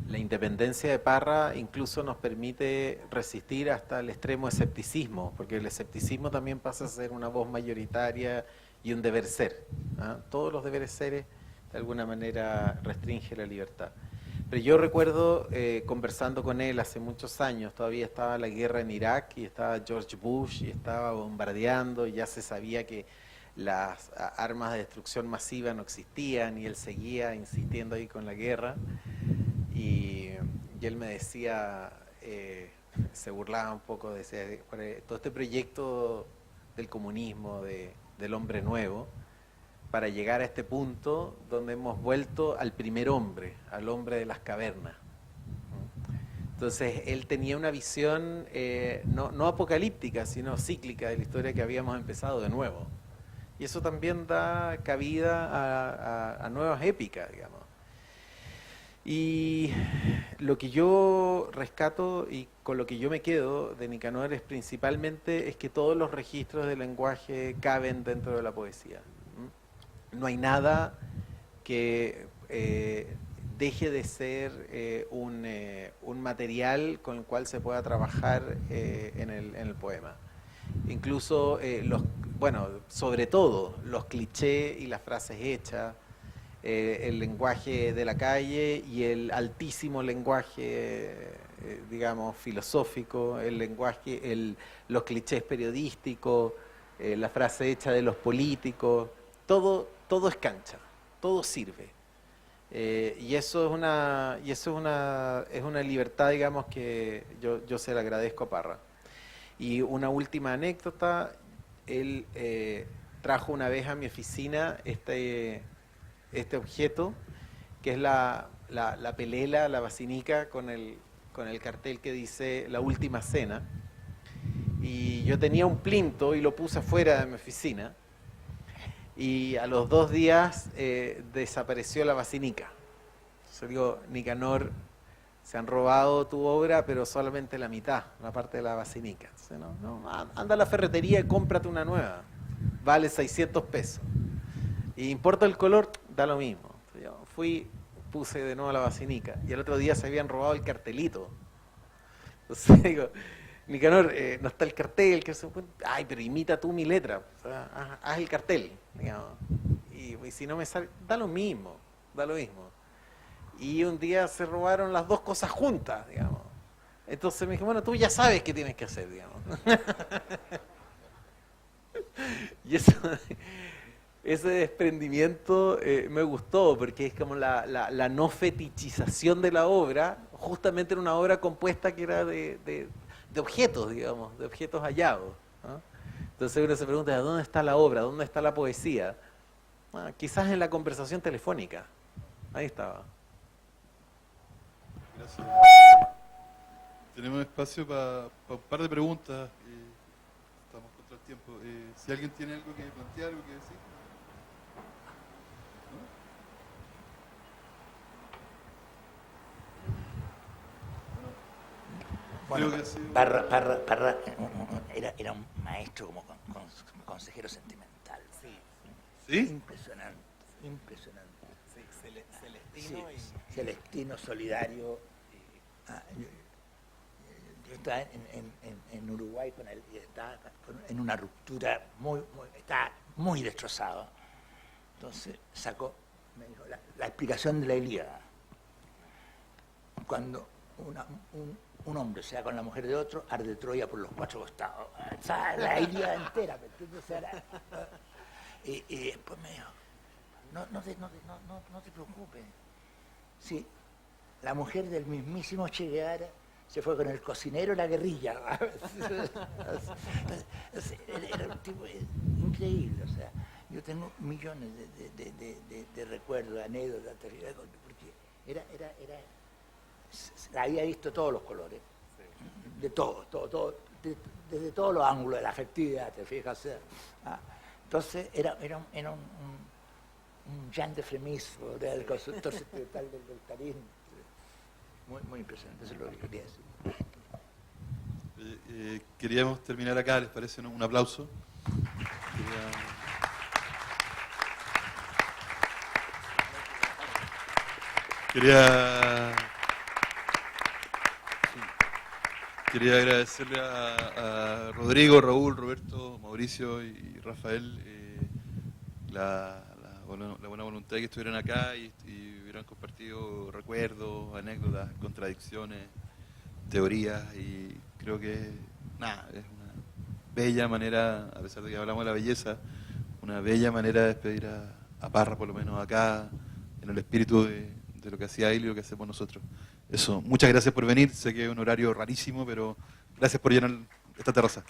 la independencia de Parra incluso nos permite resistir hasta el extremo escepticismo, porque el escepticismo también pasa a ser una voz mayoritaria y un deber ser. Todos los deberes seres de alguna manera restringen la libertad. Pero yo recuerdo conversando con él hace muchos años, todavía estaba la guerra en Irak y estaba George Bush y estaba bombardeando y ya se sabía que las armas de destrucción masiva no existían y él seguía insistiendo ahí con la guerra y él me decía, se burlaba un poco, decía, todo este proyecto del comunismo, del hombre nuevo, para llegar a este punto donde hemos vuelto al primer hombre, al hombre de las cavernas. Entonces él tenía una visión no apocalíptica, sino cíclica de la historia que habíamos empezado de nuevo. Y eso también da cabida a nuevas épicas, digamos. Y lo que yo rescato y con lo que yo me quedo de Nicanor es principalmente es que todos los registros del lenguaje caben dentro de la poesía. No hay nada que deje de ser un material con el cual se pueda trabajar en el poema. Incluso, sobre todo los clichés y las frases hechas, el lenguaje de la calle y el altísimo lenguaje, digamos, filosófico, el lenguaje, los clichés periodísticos, la frase hecha de los políticos, todo es cancha, todo sirve. Y eso es una libertad, digamos, que yo se la agradezco a Parra. Y una última anécdota, él trajo una vez a mi oficina este objeto, que es la pelela, la basinica, con el cartel que dice La Última Cena. Y yo tenía un plinto y lo puse afuera de mi oficina. Y a los 2 días desapareció la basinica. Entonces digo, Nicanor, se han robado tu obra, pero solamente la mitad, la parte de la basinica. Entonces, anda a la ferretería y cómprate una nueva. Vale 600 pesos. Y importa el color, da lo mismo. Entonces, yo fui, puse de nuevo la basinica. Y el otro día se habían robado el cartelito. Entonces digo, Nicanor, no está el cartel. Ay, pero imita tú mi letra. O sea, haz el cartel. Digamos. Y si no me sale, da lo mismo. Y un día se robaron las 2 cosas juntas, digamos. Entonces me dije, bueno, tú ya sabes qué tienes que hacer, digamos. Y ese desprendimiento me gustó, porque es como la no fetichización de la obra, justamente en una obra compuesta que era de objetos, digamos, de objetos hallados, ¿no? Entonces uno se pregunta, ¿dónde está la obra? ¿Dónde está la poesía? Quizás en la conversación telefónica. Ahí estaba. Gracias. Tenemos espacio para un par de preguntas. Estamos contra el tiempo. Si alguien tiene algo que plantear, algo que decir. Bueno, Creo que ha sido- Parra era un maestro como consejero sentimental. ¿Sí? Impresionante. Sí, Sí, celestino, solidario. Yo estaba en Uruguay con él y estaba en una ruptura estaba muy destrozado. Entonces me dijo, la explicación de la Ilíada. Cuando un hombre se da con la mujer de otro, arde Troya por los 4 costados. O sea, la Ilíada entera, ¿me entiendes? O sea, y después me dijo, no te preocupes. Sí, la mujer del mismísimo Che Guevara se fue con el cocinero a la guerrilla. Era un tipo increíble, o sea, yo tengo millones de recuerdos, de anécdotas, porque había visto todos los colores, de todo, desde todos los ángulos de la afectividad, te fijas. O sea, entonces era un Jean de Fremis, del consultor sentimental del Tarín. Muy impresionante, eso es lo que quería decir. Queríamos terminar acá, ¿les parece? ¿No? Un aplauso. Quería agradecerle a Rodrigo, Raúl, Roberto, Mauricio y Rafael la buena voluntad de que estuvieran acá y hubieran compartido recuerdos, anécdotas, contradicciones, teorías, y creo que es una bella manera, a pesar de que hablamos de la belleza, una bella manera de despedir a Parra, por lo menos acá, en el espíritu de lo que hacía él y lo que hacemos nosotros. Eso, muchas gracias por venir, sé que es un horario rarísimo, pero gracias por llenar esta terraza.